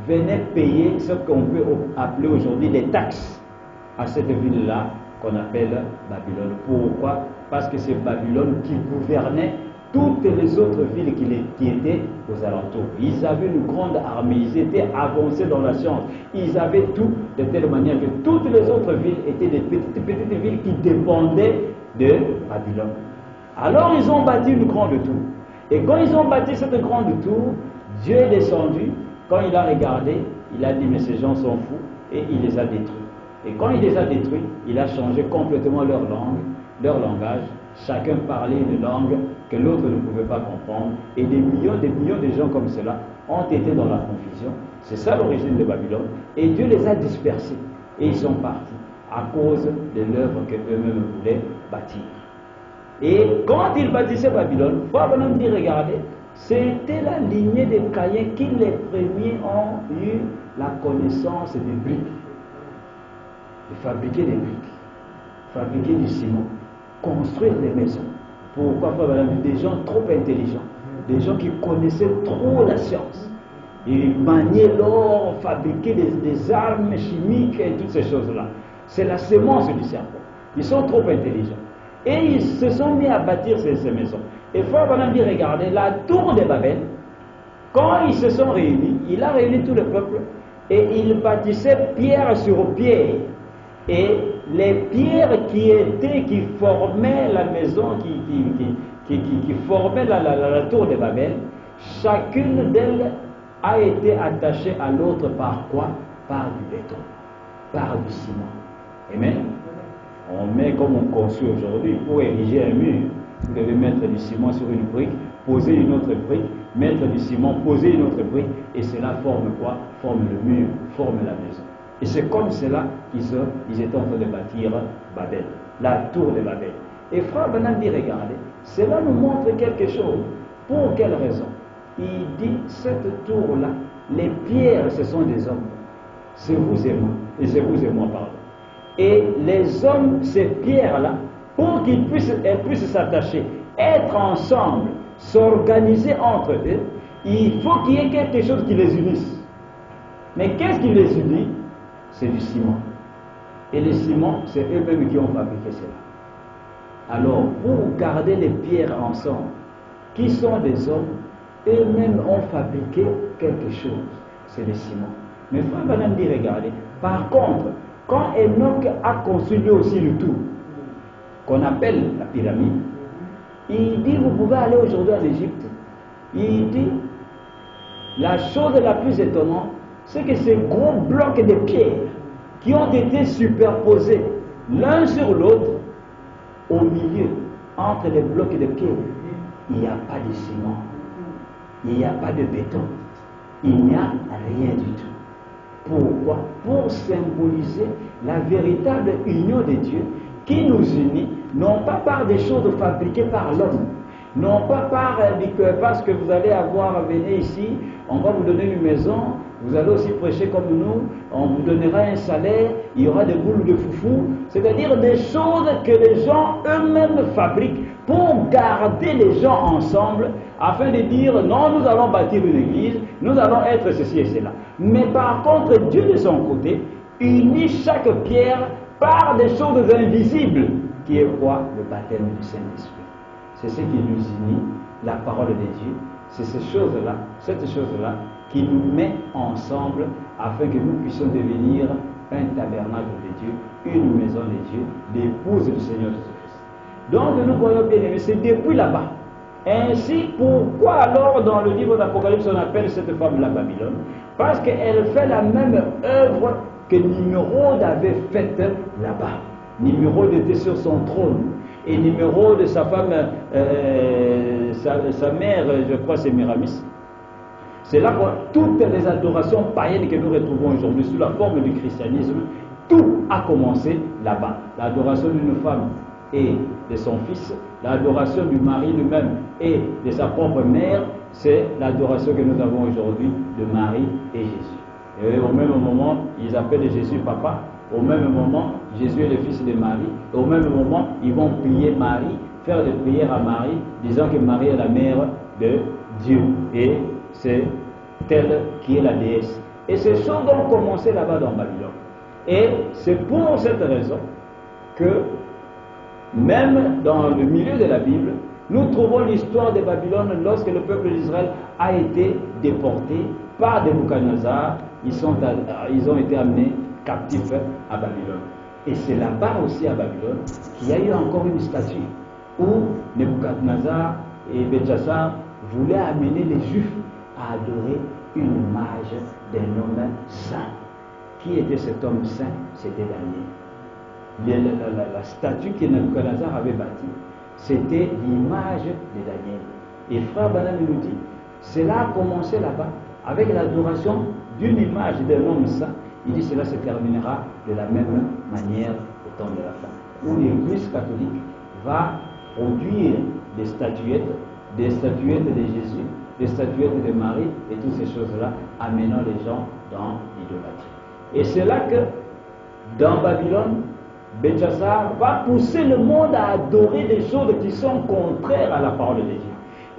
venaient payer ce qu'on peut appeler aujourd'hui des taxes à cette ville-là qu'on appelle Babylone. Pourquoi? Parce que c'est Babylone qui gouvernait toutes les autres villes qui étaient aux alentours. Ils avaient une grande armée, ils étaient avancés dans la science, ils avaient tout de telle manière que toutes les autres villes étaient des petites villes qui dépendaient de Babylone. Alors ils ont bâti une grande tour. Et quand ils ont bâti cette grande tour, Dieu est descendu. Quand il a regardé, il a dit, mais ces gens sont fous, et il les a détruits. Et quand il les a détruits, il a changé complètement leur langue, leur langage. Chacun parlait une langue que l'autre ne pouvait pas comprendre. Et des millions de gens comme cela ont été dans la confusion. C'est ça l'origine de Babylone. Et Dieu les a dispersés. Et ils sont partis à cause de l'œuvre qu'eux-mêmes voulaient bâtir. Et quand ils bâtissaient Babylone, Frère Branham dit, regardez, c'était la lignée des Caïns qui les premiers ont eu la connaissance des briques. De fabriquer des briques, fabriquer du ciment, construire des maisons. Pourquoi Frère Branham dit, des gens trop intelligents, des gens qui connaissaient trop la science. Ils maniaient l'or, fabriquaient des armes chimiques et toutes ces choses-là. C'est la semence du cerveau. Ils sont trop intelligents. Et ils se sont mis à bâtir ces maisons. Et Frère Branham dit, regardez, la tour de Babel, quand ils se sont réunis, il a réuni tout le peuple et ils bâtissaient pierre sur pierre. Et les pierres qui formaient la maison, qui formaient la tour de Babel, chacune d'elles a été attachée à l'autre par quoi? Par du béton, par du ciment. Amen. On met comme on conçoit aujourd'hui, pour ériger un mur, vous devez mettre du ciment sur une brique, poser une autre brique, mettre du ciment, poser une autre brique, et cela forme quoi? Forme le mur, forme la maison. Et c'est comme cela qu'ils étaient en train de bâtir Babel, la tour de Babel. Et Frère Branham dit, regardez, cela nous montre quelque chose. Pour quelle raison? Il dit, cette tour-là, les pierres, ce sont des hommes. C'est vous et moi. Et c'est vous et moi, pardon. Et les hommes, ces pierres-là, pour qu'ils puissent s'attacher, être ensemble, s'organiser entre eux, il faut qu'il y ait quelque chose qui les unisse. Mais qu'est-ce qui les unit? C'est du ciment. Et le ciment, c'est eux-mêmes qui ont fabriqué cela. Alors, pour garder les pierres ensemble, qui sont des hommes, eux-mêmes ont fabriqué quelque chose. C'est le ciment. Mais Frère Branham dit, regardez, par contre, quand Enoch a construit lui aussi le tout, qu'on appelle la pyramide, il dit, vous pouvez aller aujourd'hui en Égypte. Il dit, la chose la plus étonnante, c'est que ces gros blocs de pierre qui ont été superposés l'un sur l'autre, au milieu, entre les blocs de pierre, il n'y a pas de ciment, il n'y a pas de béton, il n'y a rien du tout. Pourquoi? Pour symboliser la véritable union de Dieu qui nous unit, non pas par des choses fabriquées par l'homme, non pas parce que vous allez avoir, venez ici, on va vous donner une maison, vous allez aussi prêcher comme nous, on vous donnera un salaire, il y aura des boules de foufou, c'est-à-dire des choses que les gens eux-mêmes fabriquent pour garder les gens ensemble, afin de dire non, nous allons bâtir une église, nous allons être ceci et cela. Mais par contre, Dieu de son côté unit chaque pierre par des choses invisibles, qui est quoi? Le baptême du Saint-Esprit. C'est ce qui nous unit, la parole de Dieu. C'est cette chose-là qui nous met ensemble afin que nous puissions devenir un tabernacle de Dieu, une maison de Dieu, l'épouse du Seigneur Jésus-Christ. Donc nous voyons bien aimé, c'est depuis là-bas. Ainsi, pourquoi alors dans le livre d'Apocalypse on appelle cette femme la Babylone? Parce qu'elle fait la même œuvre que Nimrod avait faite là-bas. Nimrod était sur son trône. Et Nimrod, sa femme, sa mère, je crois c'est Miramis. C'est là que toutes les adorations païennes que nous retrouvons aujourd'hui sous la forme du christianisme, tout a commencé là-bas. L'adoration d'une femme et de son fils, l'adoration du mari lui-même et de sa propre mère, c'est l'adoration que nous avons aujourd'hui de Marie et Jésus. Et au même moment, ils appellent Jésus papa. Au même moment, Jésus est le fils de Marie. Et au même moment, ils vont prier Marie, faire des prières à Marie, disant que Marie est la mère de Dieu. Et c'est elle qui est la déesse. Et ces choses ont commencé là-bas dans Babylone. Et c'est pour cette raison que, même dans le milieu de la Bible, nous trouvons l'histoire de Babylone lorsque le peuple d'Israël a été déporté par Nebuchadnezzar. Ils ont été amenés captifs à Babylone. Et c'est là-bas aussi à Babylone qu'il y a eu encore une statue où Nebuchadnezzar et Belchassar voulaient amener les Juifs à adorer une image d'un homme saint. Qui était cet homme saint? C'était Daniel. La statue que Nebuchadnezzar avait bâtie, c'était l'image de Daniel. Et Frère Branham nous dit, cela a commencé là-bas avec l'adoration d'une image d'un homme saint. Il dit cela se terminera de la même manière au temps de la fin, où l'Église catholique va produire des statuettes de Jésus, des statuettes de Marie et toutes ces choses-là, amenant les gens dans l'idolâtrie. Et c'est là que, dans Babylone, Belchassar va pousser le monde à adorer des choses qui sont contraires à la parole de Dieu.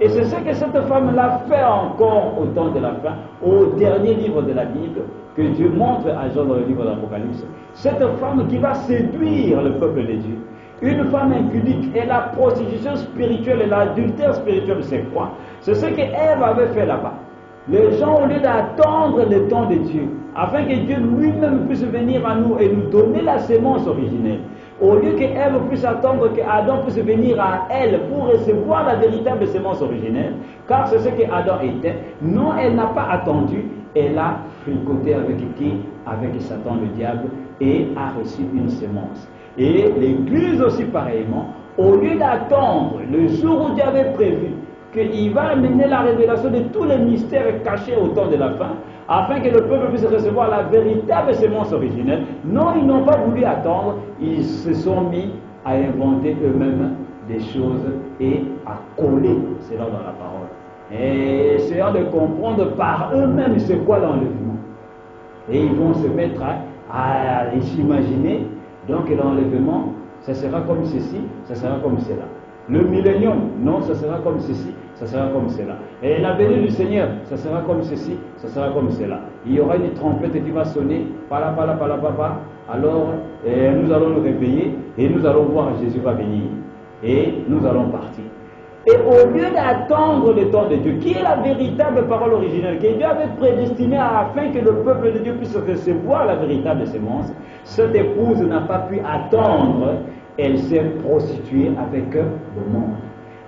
Et c'est ce que cette femme-là fait encore au temps de la fin, au dernier livre de la Bible, que Dieu montre à Jean dans le livre de l'Apocalypse. Cette femme qui va séduire le peuple de Dieu. Une femme impudique. Et la prostitution spirituelle et l'adultère spirituel, c'est quoi? C'est ce qu'Ève avait fait là-bas. Les gens, au lieu d'attendre le temps de Dieu, afin que Dieu lui-même puisse venir à nous et nous donner la sémence originelle, au lieu qu'Ève puisse attendre qu'Adam puisse venir à elle pour recevoir la véritable sémence originelle, car c'est ce qu'Adam était, non, elle n'a pas attendu, elle a fricoté avec qui? Avec Satan, le diable, et a reçu une sémence. Et l'Église aussi pareillement, au lieu d'attendre le jour où Dieu avait prévu qu'il va amener la révélation de tous les mystères cachés au temps de la fin, afin que le peuple puisse recevoir la véritable sémence originelle. Non, ils n'ont pas voulu attendre, ils se sont mis à inventer eux-mêmes des choses et à coller cela dans la parole. Et essayant de comprendre par eux-mêmes c'est quoi l'enlèvement. Et ils vont se mettre à s'imaginer, donc l'enlèvement, ça sera comme ceci, ça sera comme cela. Le millénium, non, ça sera comme ceci, ça sera comme cela. Et la venue du Seigneur, ça sera comme ceci, ça sera comme cela. Il y aura une trompette qui va sonner, pala, pala, pala, pala. Alors, nous allons nous réveiller et nous allons voir Jésus va venir. Et nous allons partir. Et au lieu d'attendre le temps de Dieu, qui est la véritable parole originelle, que Dieu avait prédestinée afin que le peuple de Dieu puisse recevoir la véritable sémence, cette épouse n'a pas pu attendre. Elle s'est prostituée avec le monde.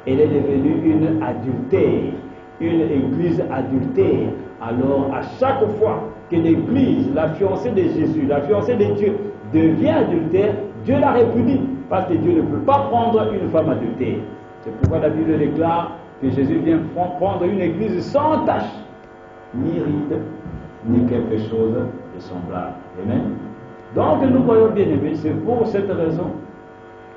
Elle est devenue une adultère, une église adultère. Alors, à chaque fois que l'église, la fiancée de Jésus, la fiancée de Dieu, devient adultère, Dieu la répudie, parce que Dieu ne peut pas prendre une femme adultère. C'est pourquoi la Bible déclare que Jésus vient prendre une église sans tache, ni ride, ni quelque chose de semblable. Amen. Donc, nous voyons bien aimés, c'est pour cette raison.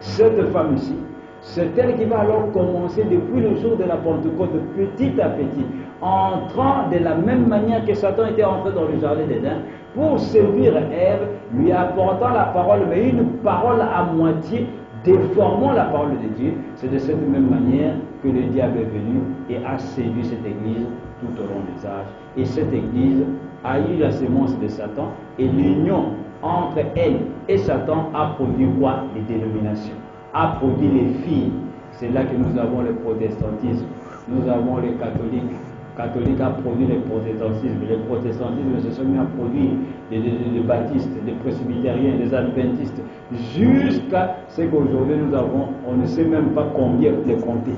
Cette femme ici, c'est elle qui va alors commencer depuis le jour de la Pentecôte, petit à petit, entrant de la même manière que Satan était entré dans le jardin d'Éden, pour séduire Ève, lui apportant la parole, mais une parole à moitié, déformant la parole de Dieu. C'est de cette même manière que le diable est venu et a séduit cette église tout au long des âges. Et cette église a eu la sémence de Satan, et l'union entre elle et Satan a produit quoi? Les dénominations, a produit les filles. C'est là que nous avons le protestantisme, nous avons les catholiques. Catholique a produit le protestantisme. Les protestantismes se sont mis à produire des baptistes, des presbytériens, des adventistes, jusqu'à ce qu'aujourd'hui nous avons, on ne sait même pas combien les compter.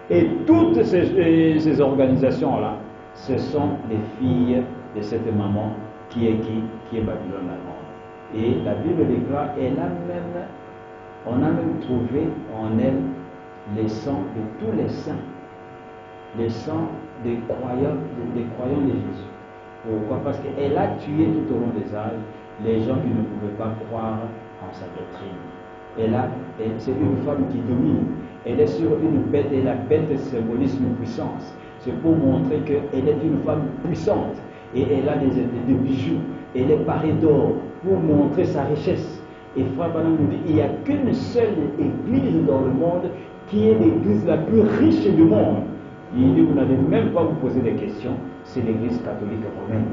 Et toutes ces organisations-là, ce sont les filles de cette maman qui est Babylone la Grande. Et la Bible déclare, on a même trouvé en elle les sangs de tous les saints, les sangs des croyants de Jésus. Pourquoi? Parce qu'elle a tué tout au long des âges les gens qui ne pouvaient pas croire en sa doctrine. C'est une femme qui domine. Elle est sur une bête, et la bête symbolise une puissance. C'est pour montrer qu'elle est une femme puissante. Et elle a des bijoux, elle est parée d'or pour montrer sa richesse. Et Frère Branham nous dit, il n'y a qu'une seule église dans le monde qui est l'église la plus riche du monde. Il dit, vous n'allez même pas vous poser des questions, c'est l'église catholique romaine.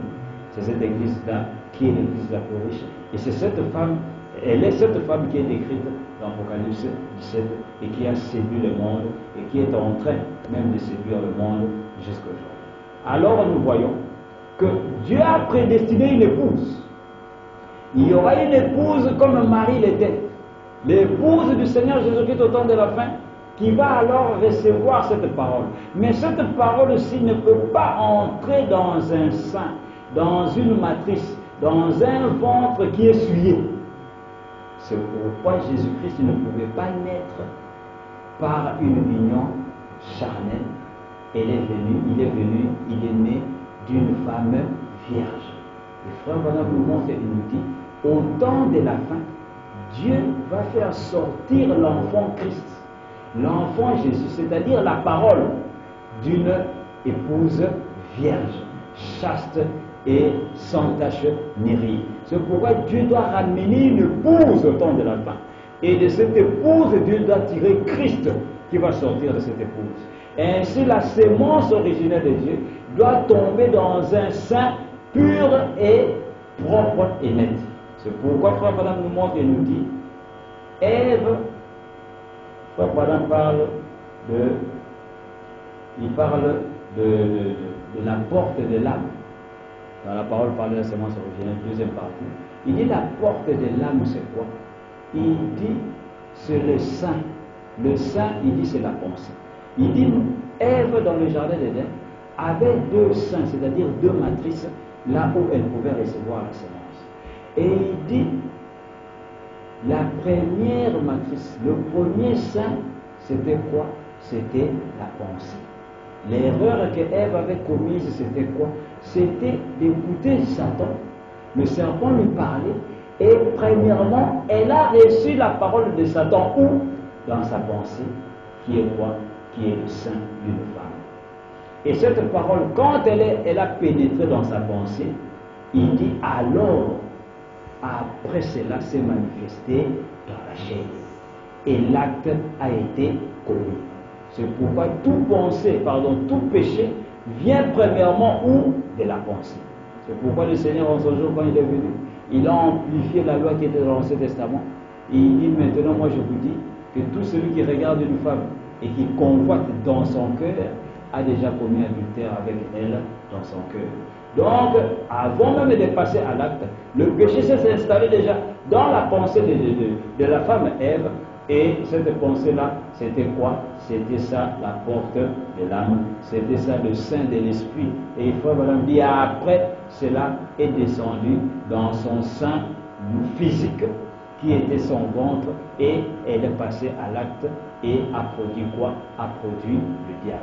C'est cette église-là qui est l'église la plus riche. Et c'est cette femme, elle est cette femme qui est décrite dans Apocalypse 17 et qui a séduit le monde et qui est en train même de séduire le monde jusqu'à aujourd'hui. Alors nous voyons que Dieu a prédestiné une épouse. Il y aura une épouse comme Marie l'était, l'épouse du Seigneur Jésus-Christ au temps de la fin, qui va alors recevoir cette parole. Mais cette parole-ci ne peut pas entrer dans un sein, dans une matrice, dans un ventre qui est souillé. C'est pourquoi Jésus-Christ ne pouvait pas naître par une union charnelle. Il est né d'une femme vierge. Le frère Branham nous montre et nous dit, au temps de la fin, Dieu va faire sortir l'enfant Christ, l'enfant Jésus, c'est-à-dire la parole d'une épouse vierge, chaste et sans tache ni ride. C'est pourquoi Dieu doit ramener une épouse au temps de la fin. Et de cette épouse, Dieu doit tirer Christ qui va sortir de cette épouse. Ainsi, la sémence originelle de Dieu doit tomber dans un sein pur et propre et net. C'est pourquoi Frère Branham nous montre et nous dit, Ève, Frère Branham parle de de la porte de l'âme. Dans la parole parle de la sémence originelle, deuxième partie. Il dit la porte de l'âme, c'est quoi? Il dit c'est le sein. Le sein, il dit c'est la pensée. Il dit Ève dans le jardin d'Éden avait deux seins, c'est-à-dire deux matrices, là où elle pouvait recevoir la sémence. Et il dit la première matrice, le premier sein, c'était quoi? C'était la pensée. L'erreur que Ève avait commise, c'était quoi? C'était d'écouter Satan. Le serpent lui parlait et premièrement, elle a reçu la parole de Satan où? Dans sa pensée, qui est quoi? Qui est le sein d'une femme. Et cette parole, quand elle a pénétré dans sa pensée, il dit alors, après cela s'est manifesté dans la chair. Et l'acte a été commis. C'est pourquoi tout péché vient premièrement où? De la pensée. C'est pourquoi le Seigneur en son jour, quand il est venu, il a amplifié la loi qui était dans l'Ancien Testament. Et il dit maintenant, moi je vous dis, que tout celui qui regarde une femme et qui convoite dans son cœur a déjà commis adultère avec elle dans son cœur. Donc, avant même de passer à l'acte, le péché s'est installé déjà dans la pensée de la femme Ève. Et cette pensée-là, c'était quoi? C'était ça, la porte de l'âme. C'était ça, le sein de l'esprit. Et il faut dit après, cela est descendu dans son sein physique, qui était son ventre, et elle est passée à l'acte et a produit quoi? A produit le diable.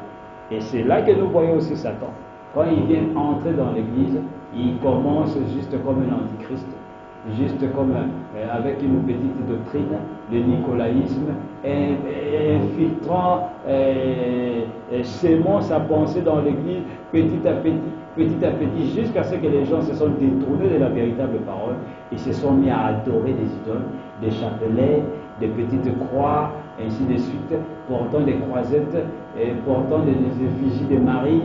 Et c'est là que nous voyons aussi Satan. Quand il vient entrer dans l'église, il commence juste comme un antichrist, juste comme avec une petite doctrine, le nicolaïsme, infiltrant, sémant sa pensée dans l'église petit à petit, jusqu'à ce que les gens se sont détournés de la véritable parole et se sont mis à adorer des idoles, des chapelets, des petites croix, ainsi de suite, portant des croisettes, portant des effigies de Marie,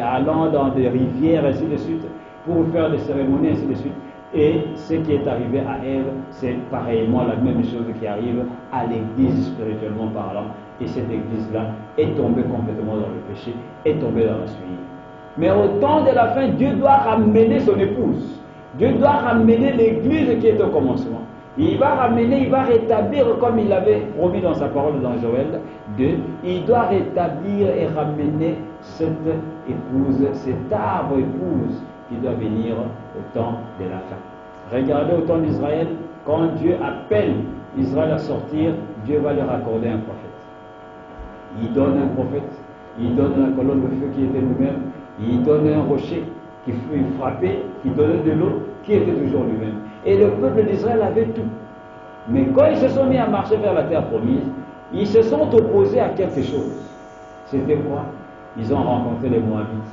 allant dans des rivières, ainsi de suite, pour faire des cérémonies, ainsi de suite. Et ce qui est arrivé à Ève, c'est pareillement la même chose qui arrive à l'église spirituellement parlant. Et cette église-là est tombée complètement dans le péché, est tombée dans la suie. Mais au temps de la fin, Dieu doit ramener son épouse. Dieu doit ramener l'église qui est au commencement. Il va ramener, il va rétablir comme il avait promis dans sa parole dans Joël 2. Il doit rétablir et ramener cette épouse, cet arbre épouse qui doit venir au temps de la fin. Regardez au temps d'Israël, quand Dieu appelle Israël à sortir, Dieu va leur accorder un prophète. Il donne un prophète, il donne la colonne de feu qui était lui-même, il donne un rocher qui fut frappé, qui donnait de l'eau, qui était toujours lui-même. Et le peuple d'Israël avait tout. Mais quand ils se sont mis à marcher vers la terre promise, ils se sont opposés à quelque chose. C'était quoi? Ils ont rencontré les Moabites.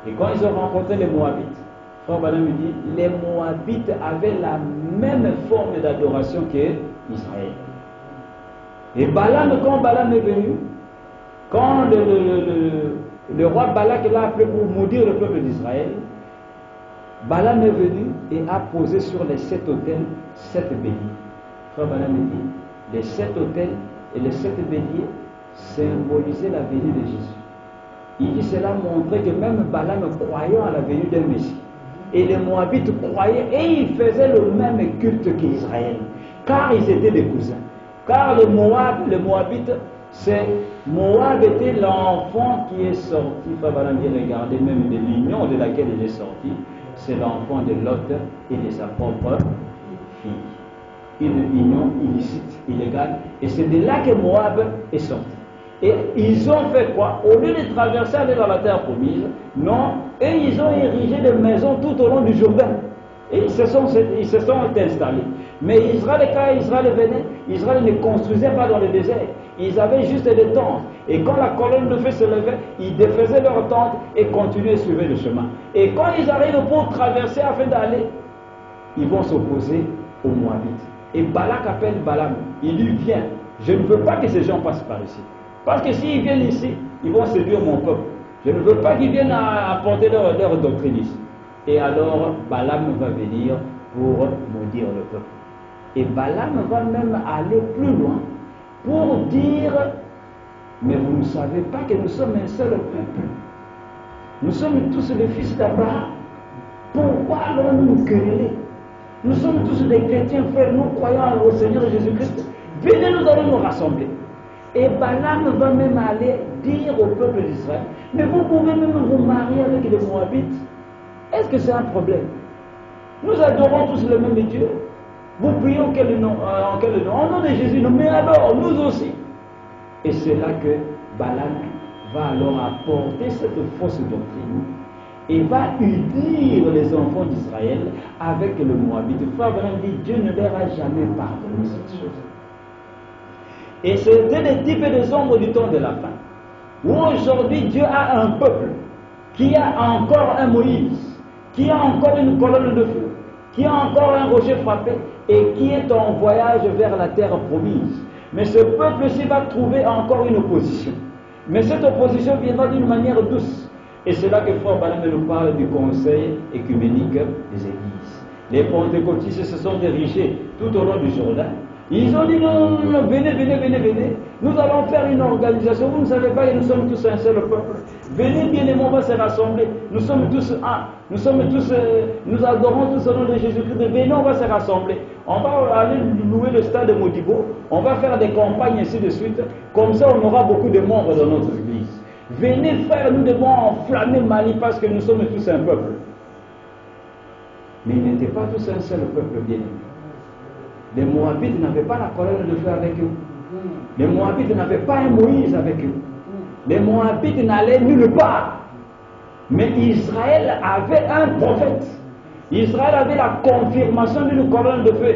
Et quand ils ont rencontré les Moabites, Frère Balaam me dit, les Moabites avaient la même forme d'adoration qu'Israël. Et Balaam, quand Balaam est venu, quand le roi Balak l'a appelé pour maudire le peuple d'Israël, Balaam est venu et a posé sur les 7 autels 7 béliers. Frère Balaam me dit, les 7 autels et les 7 béliers symbolisaient la venue de Jésus. Il dit cela montrait que même Balaam croyant à la venue d'un Messie. Et les Moabites croyaient et ils faisaient le même culte qu'Israël, car ils étaient des cousins. Car les Moabites, Moab était l'enfant qui est sorti. Frère Balaam dit, regardez même de l'union de laquelle il est sorti, c'est l'enfant de Lot et de sa propre fille. Une union illicite, illégale, et c'est de là que Moab est sorti. Et ils ont fait quoi? Au lieu de traverser aller dans la terre promise, non, et ils ont érigé des maisons tout au long du Jourdain. Et ils se sont installés. Mais Israël, quand Israël venait, Israël ne construisait pas dans le désert. Ils avaient juste des tentes. Et quand la colonne de feu se levait, ils défaisaient leurs tentes et continuaient à suivre le chemin. Et quand ils arrivent pour traverser afin d'aller, ils vont s'opposer aux Moabites. Et Balak appelle Balaam. Il lui vient. Je ne veux pas que ces gens passent par ici. Parce que s'ils viennent ici, ils vont séduire mon peuple. Je ne veux pas qu'ils viennent apporter leur doctrine ici. Et alors, Balaam va venir pour maudire le peuple. Et Balaam va même aller plus loin pour dire, mais vous ne savez pas que nous sommes un seul peuple. Nous sommes tous les fils d'Abraham. Pourquoi allons-nous quereller? Nous sommes tous des chrétiens, frères, nous croyons au Seigneur Jésus-Christ. Venez, nous allons nous rassembler. Et Balaam va même aller dire au peuple d'Israël, mais vous pouvez même vous marier avec les Moabites. Est-ce que c'est un problème? Nous adorons tous le même Dieu. Vous priez en quel nom? En nom de Jésus, non, mais alors, nous aussi. Et c'est là que Balaam va alors apporter cette fausse doctrine et va unir les enfants d'Israël avec le Moabite. Frère Branham dit, Dieu ne leur a jamais pardonné cette chose. Et c'était les types des ombres du temps de la fin. Où aujourd'hui Dieu a un peuple qui a encore un Moïse, qui a encore une colonne de feu, qui a encore un rocher frappé et qui est en voyage vers la terre promise. Mais ce peuple-ci va trouver encore une opposition. Mais cette opposition viendra d'une manière douce. Et c'est là que Frère Branham nous parle du conseil écuménique des églises. Les pentecôtistes se sont dirigés tout au long du Jourdain. Ils ont dit non, venez, venez. Nous allons faire une organisation. Vous ne savez pas que nous sommes tous un seul peuple. Venez, bien aimés, on va se rassembler. Nous sommes tous un. Nous adorons tous au nom de Jésus-Christ. Venez, on va se rassembler. On va aller louer le stade de Modibo. On va faire des campagnes ainsi de suite. Comme ça, on aura beaucoup de membres dans notre église. Venez, frères, nous devons enflammer Mali parce que nous sommes tous un peuple. Mais ils n'étaient pas tous un seul peuple, bien aimé. Les Moabites n'avaient pas la colonne de feu avec eux. Les Moabites n'avaient pas un Moïse avec eux. Les Moabites n'allaient nulle part. Mais Israël avait un prophète. Israël avait la confirmation d'une colonne de feu.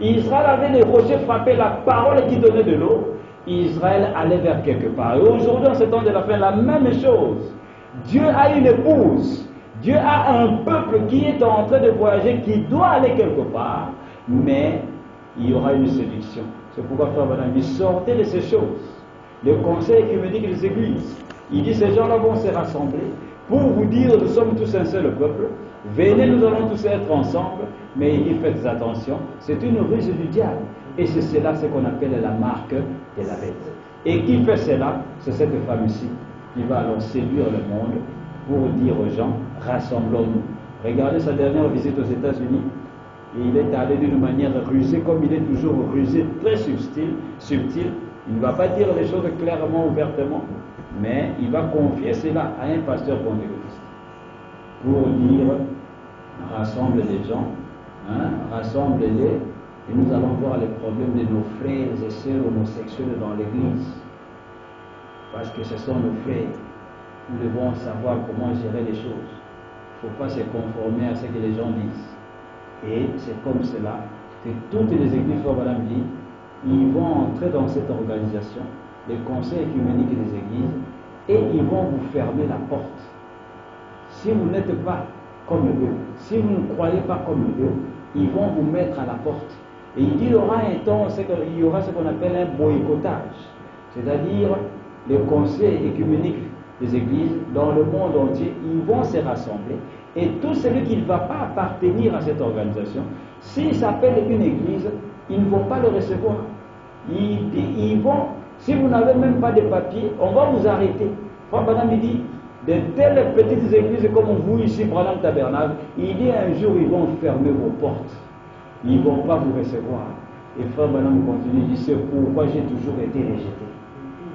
Israël avait les rochers frappés, la parole qui donnait de l'eau. Israël allait vers quelque part. Et aujourd'hui, en ce temps de la fin, la même chose. Dieu a une épouse. Dieu a un peuple qui est en train de voyager, qui doit aller quelque part. Mais il y aura une séduction. C'est pourquoi Frère Branham dit, sortez de ces choses. Le conseil écuménique des églises, il dit, ces gens-là vont se rassembler pour vous dire, nous sommes tous un seul peuple, venez, nous allons tous être ensemble, mais il dit, faites attention, c'est une ruse du diable. Et c'est cela ce qu'on appelle la marque de la bête. Et qui fait cela? C'est cette femme-ci qui va alors séduire le monde pour dire aux gens, rassemblons-nous. Regardez sa dernière visite aux États-Unis. Et il est allé d'une manière rusée, comme il est toujours rusé, très subtil. Il ne va pas dire les choses clairement, ouvertement, mais il va confier cela à un pasteur pentecôtiste pour dire, rassemble les gens, rassemble-les, et nous allons voir les problèmes de nos frères et sœurs homosexuels dans l'église. Parce que ce sont nos frères. Nous devons savoir comment gérer les choses. Il ne faut pas se conformer à ce que les gens disent. Et c'est comme cela que toutes les églises, Frère Branham dit, ils vont entrer dans cette organisation, les conseils écuméniques des églises, et ils vont vous fermer la porte. Si vous n'êtes pas comme eux, si vous ne croyez pas comme eux, ils vont vous mettre à la porte. Et il dit, il y aura un temps, il y aura ce qu'on appelle un boycottage, c'est-à-dire les conseils écuméniques des églises dans le monde entier, ils vont se rassembler. Et tout celui qui ne va pas appartenir à cette organisation, s'il s'appelle une église, ils ne vont pas le recevoir. Ils vont, si vous n'avez même pas de papier, on va vous arrêter. Frère Branham dit, de telles petites églises comme vous ici, Branham Tabernacle, il dit un jour ils vont fermer vos portes. Ils ne vont pas vous recevoir. Et Frère Branham continue, il dit, c'est pourquoi j'ai toujours été rejeté.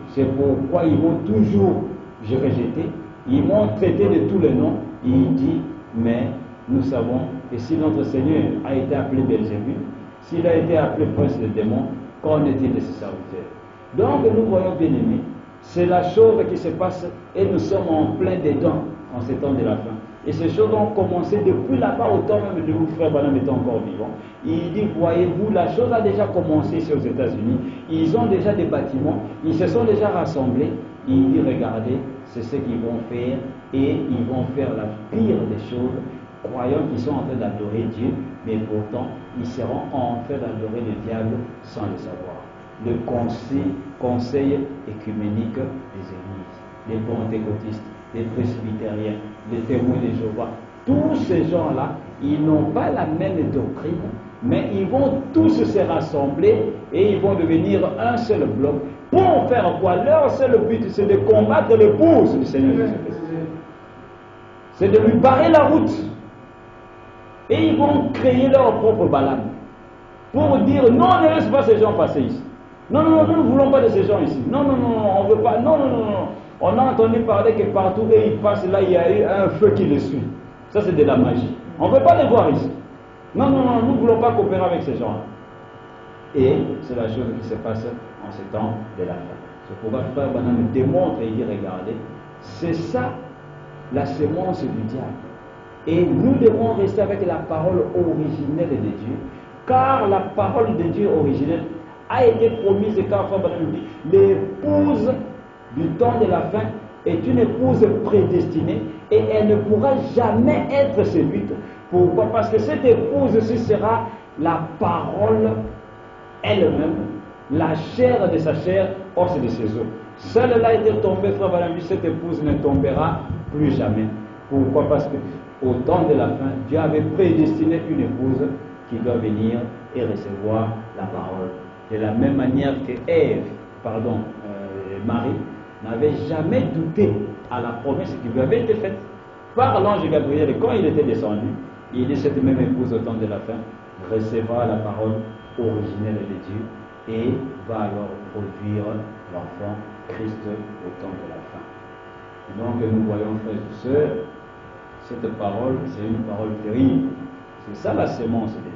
C'est pourquoi ils m'ont toujours rejeté. Ils m'ont traité de tous les noms. Il dit, mais nous savons que si notre Seigneur a été appelé Belzébul, s'il a été appelé prince des démons, qu'en est-il de ses serviteurs? Donc nous voyons, bien aimés, c'est la chose qui se passe et nous sommes en plein dedans en ces temps de la fin. Et ces choses ont commencé depuis là-bas, au temps même de vous, Frère Branham était encore vivant. Il dit, voyez-vous, la chose a déjà commencé ici aux États-Unis. Ils ont déjà des bâtiments, ils se sont déjà rassemblés. Il dit, regardez, c'est ce qu'ils vont faire et ils vont faire la pire des choses, croyant qu'ils sont en train d'adorer Dieu, mais pourtant ils seront en train d'adorer le diable sans le savoir. Le conseil écuménique des églises, les pentecôtistes, les presbytériens, les témoins de Jéhovah, tous ces gens-là, ils n'ont pas la même doctrine, mais ils vont tous se rassembler et ils vont devenir un seul bloc. Pour faire quoi? Leur seul but, c'est de combattre l'épouse du Seigneur Jésus-Christ. c'est de lui barrer la route. Et ils vont créer leur propre Balaam pour dire non, ne laisse pas ces gens passer ici. Non, non, non, nous ne voulons pas de ces gens ici. Non, non, non, on ne veut pas. Non, non, non, non. On a entendu parler que partout où ils passent, là, il y a eu un feu qui les suit. Ça, c'est de la magie. On ne veut pas les voir ici. Non, non, non, nous ne voulons pas coopérer avec ces gens-là. Et c'est la chose qui se passe en ce temps de la fin. C'est pourquoi Frère Branham démontre et dit, regardez, c'est ça la sémence du diable. Et nous devons rester avec la parole originelle de Dieu, car la parole de Dieu originelle a été promise, car Frère Branham dit, l'épouse du temps de la fin est une épouse prédestinée et elle ne pourra jamais être séduite. Pourquoi? Parce que cette épouse-ci sera la parole elle-même, la chair de sa chair, os de ses os. Celle-là était tombée, Frère Branham dit, cette épouse ne tombera plus jamais. Pourquoi? Parce qu'au temps de la fin, Dieu avait prédestiné une épouse qui doit venir et recevoir la parole. De la même manière que Marie, n'avait jamais douté à la promesse qui lui avait été faite par l'ange Gabriel. Et quand il était descendu, il dit, cette même épouse au temps de la fin recevra la parole originelle de Dieu et va alors produire l'enfant Christ au temps de la fin. Et donc nous voyons, frères et sœurs, cette parole, c'est une parole terrible. C'est ça la sémence de Dieu.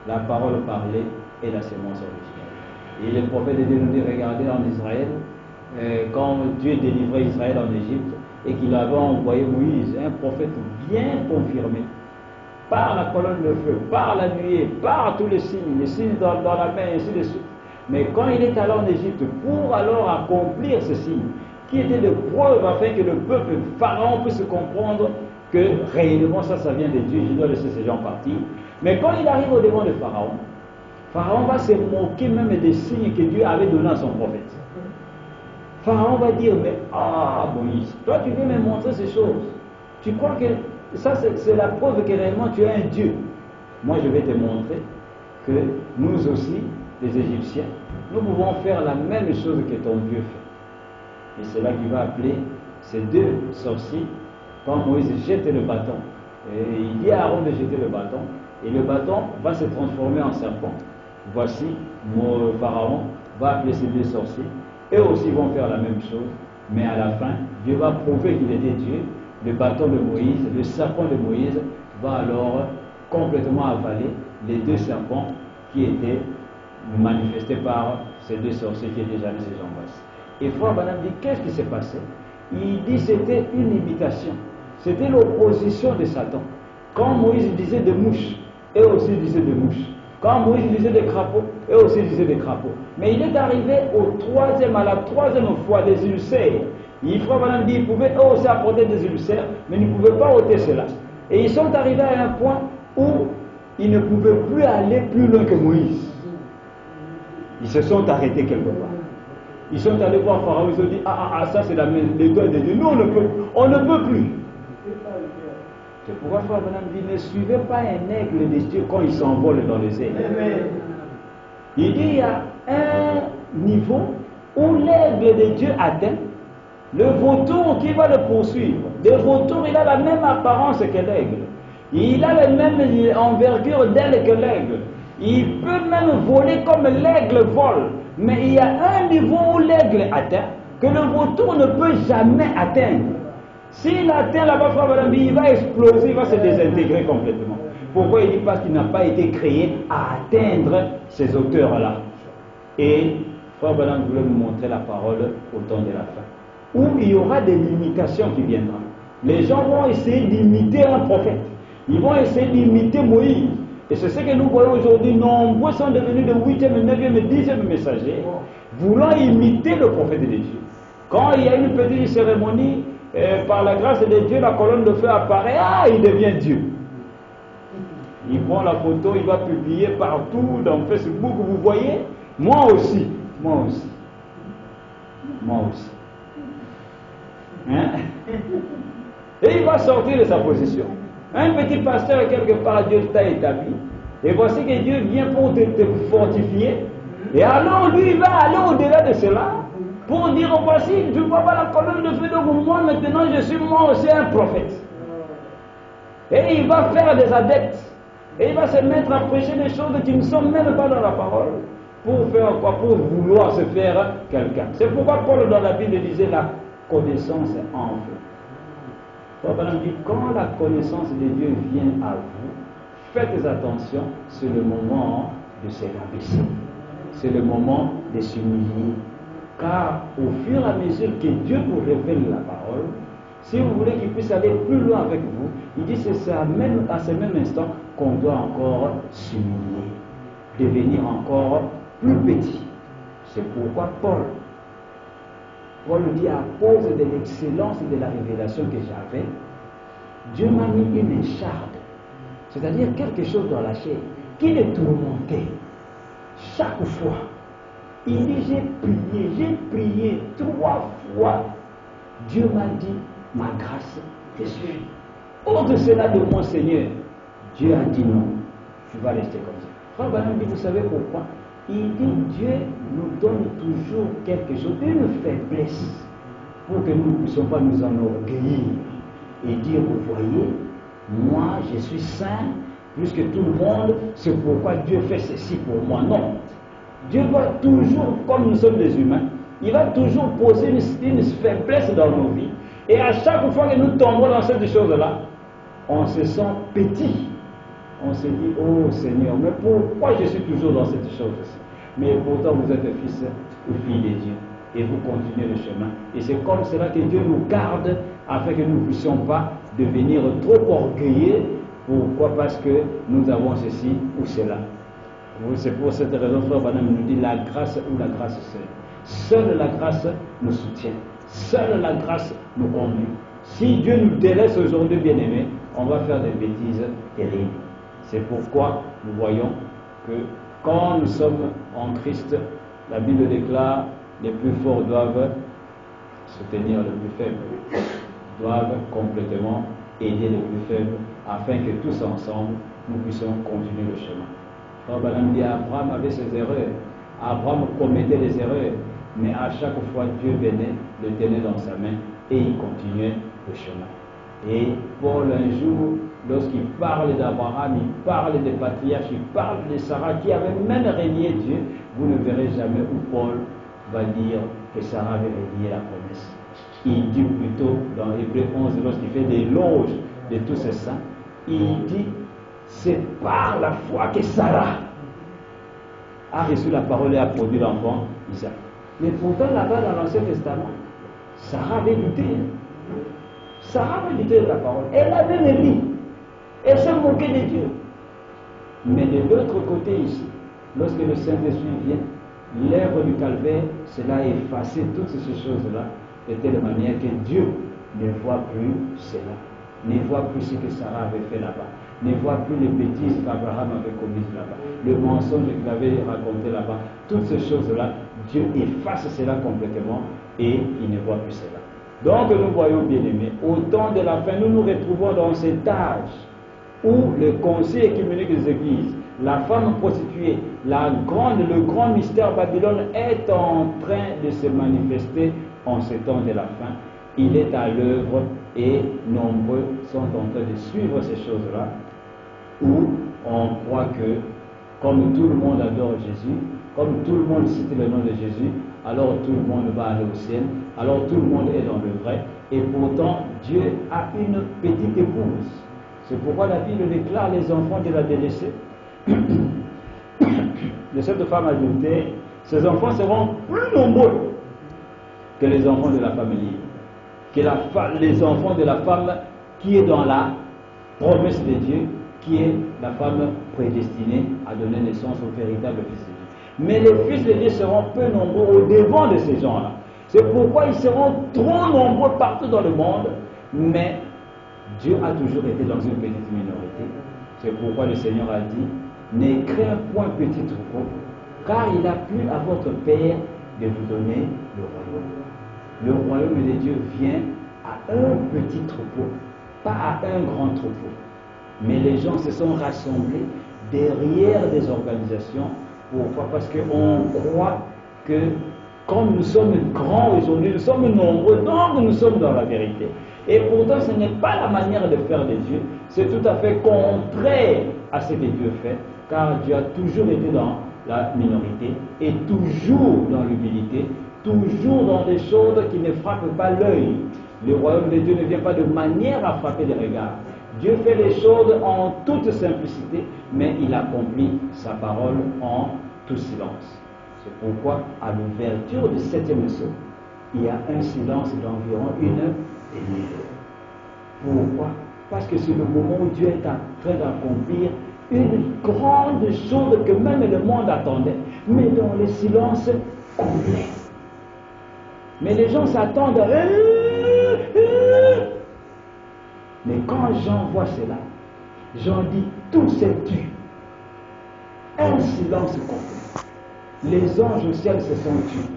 La parole parlée est la sémence originelle. Et le prophète de Dieu nous dit, regardez en Israël, quand Dieu délivrait Israël en Égypte et qu'il avait envoyé Moïse, un prophète bien confirmé, par la colonne de feu, par la nuée, par tous les signes dans la main, ainsi de suite. Mais quand il est allé en Égypte pour alors accomplir ce signe, qui était de preuve afin que le peuple Pharaon puisse comprendre que réellement ça vient de Dieu, je dois laisser ces gens partir. Mais quand il arrive au devant de Pharaon, Pharaon va se moquer même des signes que Dieu avait donnés à son prophète. Pharaon va dire, mais Moïse, toi tu viens me montrer ces choses. Tu crois que ça c'est la preuve que réellement tu es un Dieu. Moi je vais te montrer que nous aussi, les Égyptiens, nous pouvons faire la même chose que ton Dieu fait. Et c'est là qu'il va appeler ces deux sorciers quand Moïse jette le bâton. Et il dit à Aaron de jeter le bâton, et le bâton va se transformer en serpent. Voici, mon Pharaon va appeler ces deux sorciers. Eux aussi vont faire la même chose, mais à la fin, Dieu va prouver qu'il était Dieu. Le bâton de Moïse, le serpent de Moïse va alors complètement avaler les deux serpents qui étaient manifestés par ces deux sorciers qui étaient jamais ces gens-là. Et Frère Branham dit, qu'est-ce qui s'est passé? Il dit c'était une imitation. C'était l'opposition de Satan. Quand Moïse disait de mouches, eux aussi disaient de mouches. Quand Moïse disait des crapauds, eux aussi disaient des crapauds. Mais il est arrivé à la troisième fois, des ulcères. Frère Branham dit, ils pouvaient eux aussi apporter des ulcères, mais ils ne pouvaient pas ôter cela. Et ils sont arrivés à un point où ils ne pouvaient plus aller plus loin que Moïse. Ils se sont arrêtés quelque part. Ils sont allés voir Pharaon, ils ont dit, ça c'est les doigts de Dieu. Nous on ne peut plus. C'est pourquoi Frère Branham dit, ne suivez pas un aigle de Dieu quand il s'envole dans les airs. Il dit, il y a un niveau où l'aigle de Dieu atteint, le vautour qui va le poursuivre. Le vautour, il a la même apparence que l'aigle. Il a la même envergure d'aile que l'aigle. Il peut même voler comme l'aigle vole. Mais il y a un niveau où l'aigle atteint que le vautour ne peut jamais atteindre. S'il atteint là-bas, Frère Branham, il va exploser, il va se désintégrer complètement. Pourquoi il dit? Parce qu'il n'a pas été créé à atteindre ces hauteurs-là. Et Frère Branham voulait nous montrer la parole au temps de la fin, où il y aura des limitations qui viendront. Les gens vont essayer d'imiter un prophète. Ils vont essayer d'imiter Moïse. Et c'est ce que nous voyons aujourd'hui. Nombreux sont devenus de 8e, 9e, 10e messagers, voulant imiter le prophète de Dieu. Quand il y a une petite cérémonie, par la grâce de Dieu, la colonne de feu apparaît, il devient Dieu. Il prend la photo, il va publier partout dans Facebook, vous voyez, moi aussi. Hein? Et il va sortir de sa position. Un petit pasteur quelque part, Dieu t'a établi. Et voici que Dieu vient pour te fortifier. Et alors lui, il va aller au-delà de cela pour dire, voici, tu ne vois pas la colonne de feu, donc moi maintenant je suis moi aussi un prophète. Et il va faire des adeptes. Et il va se mettre à prêcher des choses qui ne sont même pas dans la parole. Pour faire quoi? Pour vouloir se faire quelqu'un. C'est pourquoi Paul dans la Bible disait la connaissance enfle. Abraham dit, quand la connaissance de Dieu vient à vous, faites attention, c'est le moment de se rabaisser. C'est le moment de s'humilier. Car au fur et à mesure que Dieu vous révèle la parole, si vous voulez qu'il puisse aller plus loin avec vous, il dit que c'est à ce même instant qu'on doit encore s'humilier, devenir encore plus petit. C'est pourquoi Paul dit, à cause de l'excellence de la révélation que j'avais, Dieu m'a mis une écharde, c'est-à-dire quelque chose dans la chair, qui le tourmentait. Chaque fois, il dit, j'ai prié 3 fois. Dieu m'a dit, ma grâce te suffit. Autre cela de mon Seigneur, Dieu a dit non, tu vas rester comme ça. Frère Branham dit, vous savez pourquoi? Il dit, Dieu nous donne toujours quelque chose, une faiblesse, pour que nous ne puissions pas nous enorgueillir et dire, vous voyez, moi je suis saint, plus que tout le monde, c'est pourquoi Dieu fait ceci pour moi. Non. Dieu va toujours, comme nous sommes des humains, il va toujours poser une faiblesse dans nos vies. Et à chaque fois que nous tombons dans cette chose-là, on se sent petit. On se dit, oh Seigneur, mais pourquoi je suis toujours dans cette chose-ci? Mais pourtant vous êtes fils ou fille de Dieu. Et vous continuez le chemin. Et c'est comme cela que Dieu nous garde, afin que nous ne puissions pas devenir trop orgueilleux. Pourquoi? Parce que nous avons ceci ou cela. C'est pour cette raison, frère Branham nous dit, la grâce ou la grâce seule. Seule la grâce nous soutient. Seule la grâce nous conduit. Si Dieu nous délaisse aujourd'hui, bien-aimés, on va faire des bêtises terribles. C'est pourquoi nous voyons que quand nous sommes en Christ, la Bible déclare, les plus forts doivent soutenir les plus faibles, doivent complètement aider les plus faibles, afin que tous ensemble, nous puissions continuer le chemin. Abraham dit, Abraham avait ses erreurs, Abraham commettait des erreurs, mais à chaque fois Dieu venait, le tenait dans sa main et il continuait le chemin. Et Paul un jour, lorsqu'il parle d'Abraham, il parle des patriarches, il parle de Sarah qui avait même régné Dieu, vous ne verrez jamais où Paul va dire que Sarah avait régné la promesse. Il dit plutôt dans Hébreux 11, lorsqu'il fait des éloges de tous ces saints, il dit, c'est par la foi que Sarah a reçu la parole et a produit l'enfant Isaac. Mais pourtant là-bas dans l'Ancien Testament, Sarah avait douté. Sarah avait douté de la parole. Elle avait mépris. Elle se moquait de Dieu. Mais de l'autre côté ici, lorsque le Saint-Esprit vient, l'œuvre du calvaire, cela a effacé toutes ces choses-là, de telle manière que Dieu ne voit plus cela, ne voit plus ce que Sarah avait fait là-bas, ne voit plus les bêtises qu'Abraham avait commises là-bas, le mensonge qu'il avait raconté là-bas, toutes ces choses-là, Dieu efface cela complètement et il ne voit plus cela. Donc nous voyons, bien aimés, au temps de la fin, nous nous retrouvons dans cet âge où le conseil écuménique des églises, la femme prostituée, le grand mystère Babylone est en train de se manifester en ce temps de la fin. Il est à l'œuvre et nombreux sont en train de suivre ces choses-là, où on croit que, comme tout le monde adore Jésus, comme tout le monde cite le nom de Jésus, alors tout le monde va aller au ciel, alors tout le monde est dans le vrai, et pourtant Dieu a une petite épouse. C'est pourquoi la Bible déclare les enfants de la délaissée, de cette femme adultère, ces enfants seront plus nombreux que les enfants de la femme libre, que les enfants de la femme qui est dans la promesse de Dieu, qui est la femme prédestinée à donner naissance au véritable Fils de Dieu. Mais les fils de Dieu seront peu nombreux au devant de ces gens-là. C'est pourquoi ils seront trop nombreux partout dans le monde, mais Dieu a toujours été dans une petite minorité. C'est pourquoi le Seigneur a dit, ne crains point petit troupeau, car il a plu à votre Père de vous donner le royaume. Le royaume de Dieu vient à un petit troupeau, pas à un grand troupeau. Mais les gens se sont rassemblés derrière des organisations. Pourquoi? Parce qu'on croit que comme nous sommes grands aujourd'hui, nous sommes nombreux, donc nous sommes dans la vérité. Et pourtant, ce n'est pas la manière de faire de Dieu. C'est tout à fait contraire à ce que Dieu fait, car Dieu a toujours été dans la minorité et toujours dans l'humilité, toujours dans des choses qui ne frappent pas l'œil. Le royaume de Dieu ne vient pas de manière à frapper les regards. Dieu fait les choses en toute simplicité, mais il accomplit sa parole en tout silence. C'est pourquoi, à l'ouverture du 7e saut, il y a un silence d'environ une demi-heure. Pourquoi? Parce que c'est le moment où Dieu est en train d'accomplir une grande chose que même le monde attendait, mais dans le silence complet. Mais les gens s'attendent. Mais quand Jean voit cela, Jean dit, tout s'est tu. Un silence complet. Les anges au ciel se sont tus.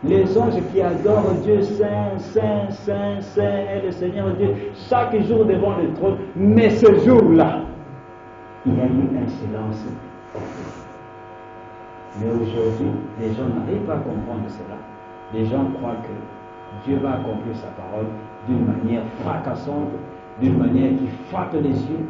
Les anges qui adorent Dieu, Saint, Saint, Saint, Saint, est le Seigneur Dieu, chaque jour devant le trône. Mais ce jour-là, il y a eu un silence complet. Mais aujourd'hui, les gens n'arrivent pas à comprendre cela. Les gens croient que Dieu va accomplir sa parole d'une manière fracassante, d'une manière qui frappe les yeux.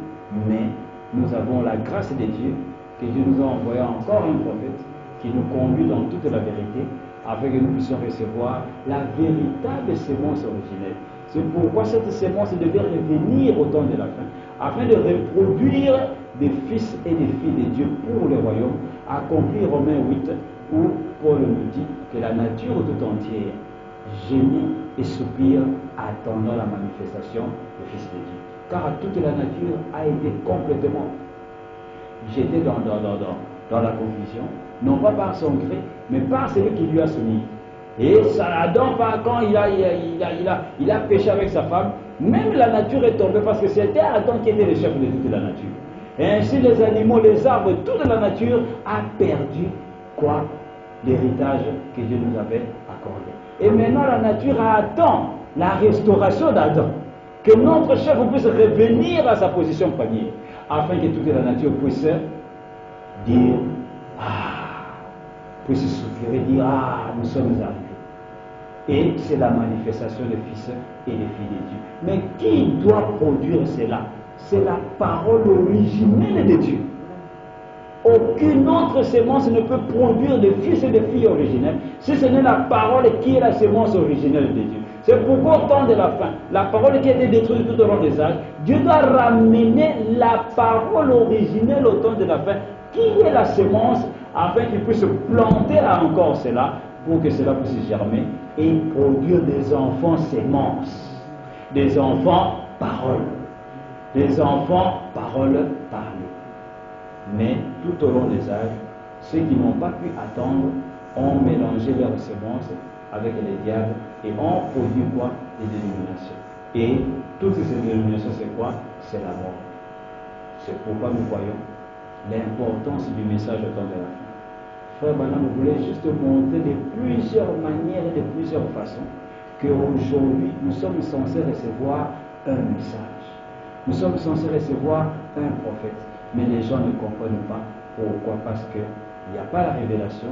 Mais nous avons la grâce de Dieu, que Dieu nous a envoyé encore un prophète qui nous conduit dans toute la vérité, afin que nous puissions recevoir la véritable sémence originelle. C'est pourquoi cette sémence devait revenir au temps de la fin, afin de reproduire des fils et des filles de Dieu pour le royaume, accompli Romains 8, où Paul nous dit que la nature tout entière gémit et soupire, attendant la manifestation du Fils de Dieu. Car toute la nature a été complètement jetée dans la confusion, non pas par son gré, mais par celui qui lui a soumis. Et Adam, quand il a péché avec sa femme, même la nature est tombée parce que c'était Adam qui était le chef de toute la nature. Et ainsi les animaux, les arbres, toute la nature a perdu quoi? L'héritage que Dieu nous avait accordé. Et maintenant la nature attend la restauration d'Adam. Que notre chef puisse revenir à sa position première, afin que toute la nature puisse dire, puisse soupirer, dire, nous sommes arrivés. Et c'est la manifestation des fils et des filles de Dieu. Mais qui doit produire cela? C'est la parole originelle de Dieu. Aucune autre sémence ne peut produire de fils et de filles originels si ce n'est la parole qui est la sémence originelle de Dieu. C'est pourquoi au temps de la fin, la parole qui a été détruite tout au long des âges, Dieu doit ramener la parole originelle au temps de la fin, qui est la sémence, afin qu'il puisse planter encore cela, pour que cela puisse germer et produire des enfants sémences, des enfants paroles, des enfants paroles parlées. Mais tout au long des âges, ceux qui n'ont pas pu attendre ont mélangé leurs semences avec les diables et ont produit quoi? Des dénominations. Et toutes ces dénominations, c'est quoi? C'est la mort. C'est pourquoi nous voyons l'importance du message au temps de la fin. Frère Branham voulait juste montrer de plusieurs manières et de plusieurs façons qu'aujourd'hui nous sommes censés recevoir un message. Nous sommes censés recevoir un prophète. Mais les gens ne comprennent pas. Pourquoi? Parce qu'il n'y a pas la révélation.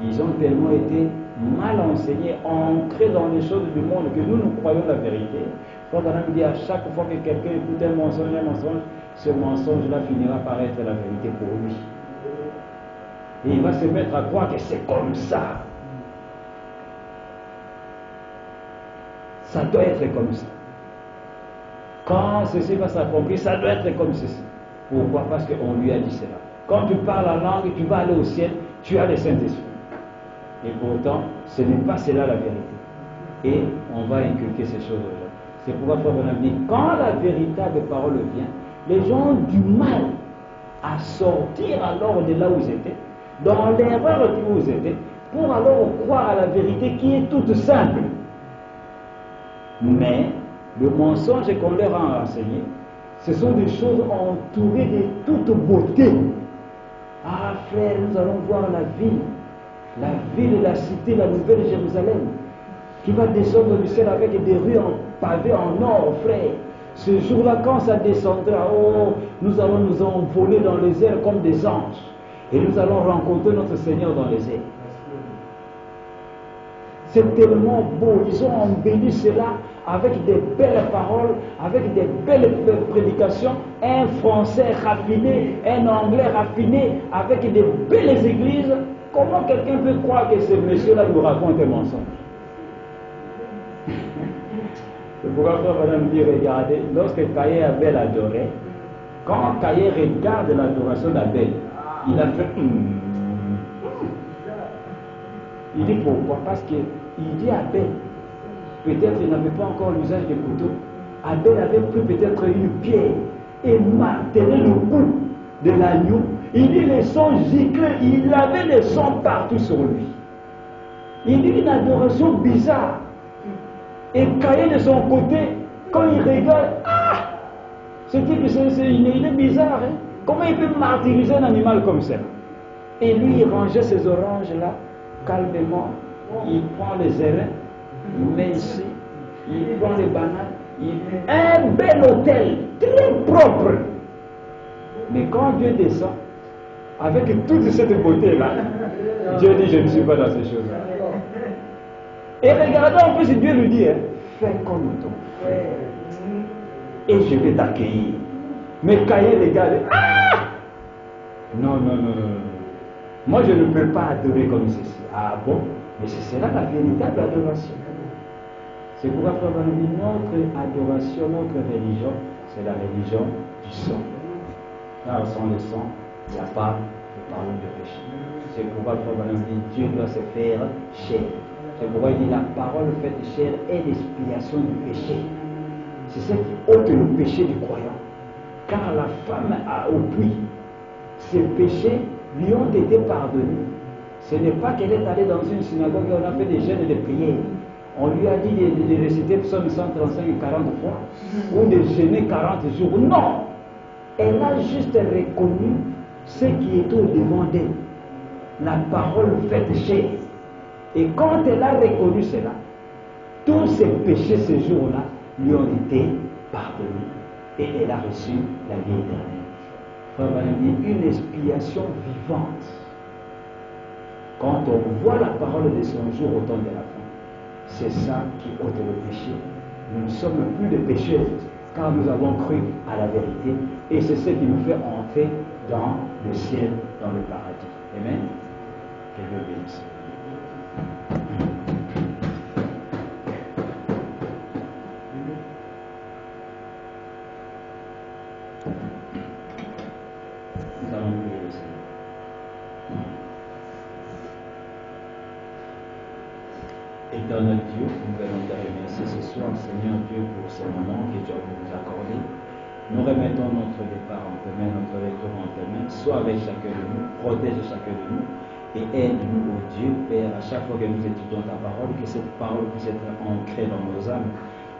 Ils ont tellement été mal enseignés, ancrés dans les choses du monde, que nous croyons la vérité. Frère Branham dit à chaque fois que quelqu'un écoute un mensonge, ce mensonge-là finira par être la vérité pour lui. Et il va se mettre à croire que c'est comme ça. Ça doit être comme ça. Quand ceci va s'accomplir, ça doit être comme ceci. Pourquoi? Parce qu'on lui a dit cela. Quand tu parles la langue, tu vas aller au ciel, tu as le Saint-Esprit. Et pourtant, ce n'est pas cela la vérité. Et on va inculquer ces choses aux gens. C'est pourquoi Frère Branham dit, quand la véritable parole vient, les gens ont du mal à sortir alors de là où ils étaient, dans l'erreur où ils étaient, pour alors croire à la vérité qui est toute simple. Mais le mensonge qu'on leur a enseigné, ce sont des choses entourées de toute beauté. Ah frère, nous allons voir la ville et la cité, la nouvelle Jérusalem, qui va descendre du ciel avec des rues pavées en or, frère. Ce jour-là, quand ça descendra, nous allons nous envoler dans les airs comme des anges. Et nous allons rencontrer notre Seigneur dans les airs. C'est tellement beau. Ils ont embelli cela avec des belles paroles, avec des belles prédications, un français raffiné, un anglais raffiné, avec des belles églises. Comment quelqu'un peut croire que ce monsieur-là nous raconte un mensonge? C'est pourquoi Madame dit, regardez, lorsque Caïn et Abel adoraient, quand Caïn regarde l'adoration d'Abel, il a fait Il dit pourquoi? Parce qu'il dit à Abel, peut-être il n'avait pas encore l'usage des couteaux. Abel avait pris peut-être une pierre et martelé le cou de l'agneau. Il dit les sons giclaient, il avait des sons partout sur lui. Il dit une adoration bizarre. Et Caïn de son côté, quand il regarde, ce type, il est bizarre. Hein? Comment il peut martyriser un animal comme ça? Et lui, il rangeait ses oranges là, calmement. Il prend les airains, il met ici, il prend les bananes. Un bel hôtel, très propre. Mais quand Dieu descend, avec toute cette beauté-là, Dieu dit, je ne suis pas dans ces choses-là. Et regardez en plus, Dieu lui dit, fais comme ton frère, et je vais t'accueillir. Mais Caïn regarde, non, non, non, non. Moi, je ne peux pas adorer comme ceci. Ah bon? Mais c'est cela la véritable adoration. C'est pourquoi Frère Branham dit, notre adoration, notre religion, c'est la religion du sang. Là, sans le sang, il n'y a pas de pardon de péché. C'est pourquoi Frère Branham dit, Dieu doit se faire chair. C'est pourquoi il dit, la parole faite chair est l'expiation du péché. C'est ce qui ôte le péché du croyant. Car la femme a au puits, ses péchés lui ont été pardonnés. Ce n'est pas qu'elle est allée dans une synagogue et on a fait des jeûnes et des prières. On lui a dit de réciter Psaume 135 et 40 fois, ou de jeûner 40 jours. Non! Elle a juste reconnu ce qui est au-devant d'elle. La parole faite chair. Et quand elle a reconnu cela, tous ses péchés ce jour-là lui ont été pardonnés. Et elle a reçu la vie éternelle. Frère Branham dit, une expiation vivante. Quand on voit la parole de son jour au temps de la fin, c'est ça qui ôte le péché. Nous ne sommes plus de pécheurs, car nous avons cru à la vérité. Et c'est ce qui nous fait entrer dans le ciel, dans le paradis. Amen. Que Dieu bénisse. Nous allons prier le Seigneur. Éternel Dieu, nous allons te remercier ce soir, Seigneur Dieu, pour ce moment que tu as voulu nous accorder. Nous remettons notre départ en tes mains, notre retour en tes mains. Sois avec chacun de nous, protège chacun de nous et aide-nous, ô Dieu, Père, à chaque fois que nous étudions ta parole, que cette parole puisse être ancrée dans nos âmes,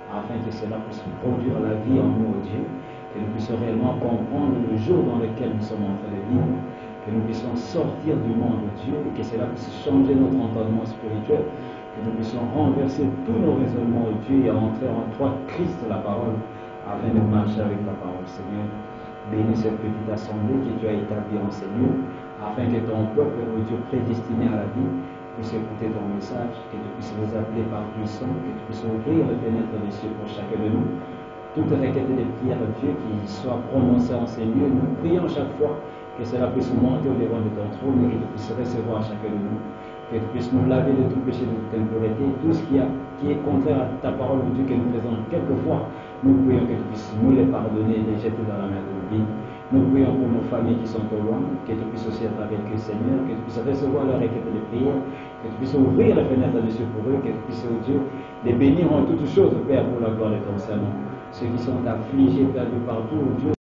afin que cela puisse produire la vie en nous, ô Dieu, que nous puissions réellement comprendre le jour dans lequel nous sommes en train de vivre, que nous puissions sortir du monde, ô Dieu, et que cela puisse changer notre entendement spirituel, que nous puissions renverser tous nos raisonnements, ô Dieu, et entrer en toi, Christ, la parole, afin de marcher avec ta parole, Seigneur. Bénis cette petite assemblée que tu as établie en ces lieux, afin que ton peuple, ô Dieu, prédestiné à la vie, puisse écouter ton message, que tu puisses les appeler par puissance, que tu puisses ouvrir les fenêtres des cieux pour chacun de nous. Toute requête de prière, Dieu, qui soit prononcée en ces lieux, nous prions chaque fois que cela puisse monter au devant de ton trône et que tu puisses recevoir chacun de nous. Que tu puisses nous laver de tout péché, de toute impureté, tout ce qui est contraire à ta parole, Dieu, que nous faisons quelquefois. Nous prions que tu puisses nous les pardonner et les jeter dans la mer de l'oubli. Nous prions pour nos familles qui sont au loin, que tu puisses aussi être avec eux, Seigneur, que tu puisses recevoir leur requête de prière, que tu puisses ouvrir les fenêtres des cieux pour eux, que tu puisses, oh Dieu, les bénir en toutes choses, Père, pour la gloire de ton Saint-Nom. Ceux qui sont affligés, perdus partout, oh Dieu,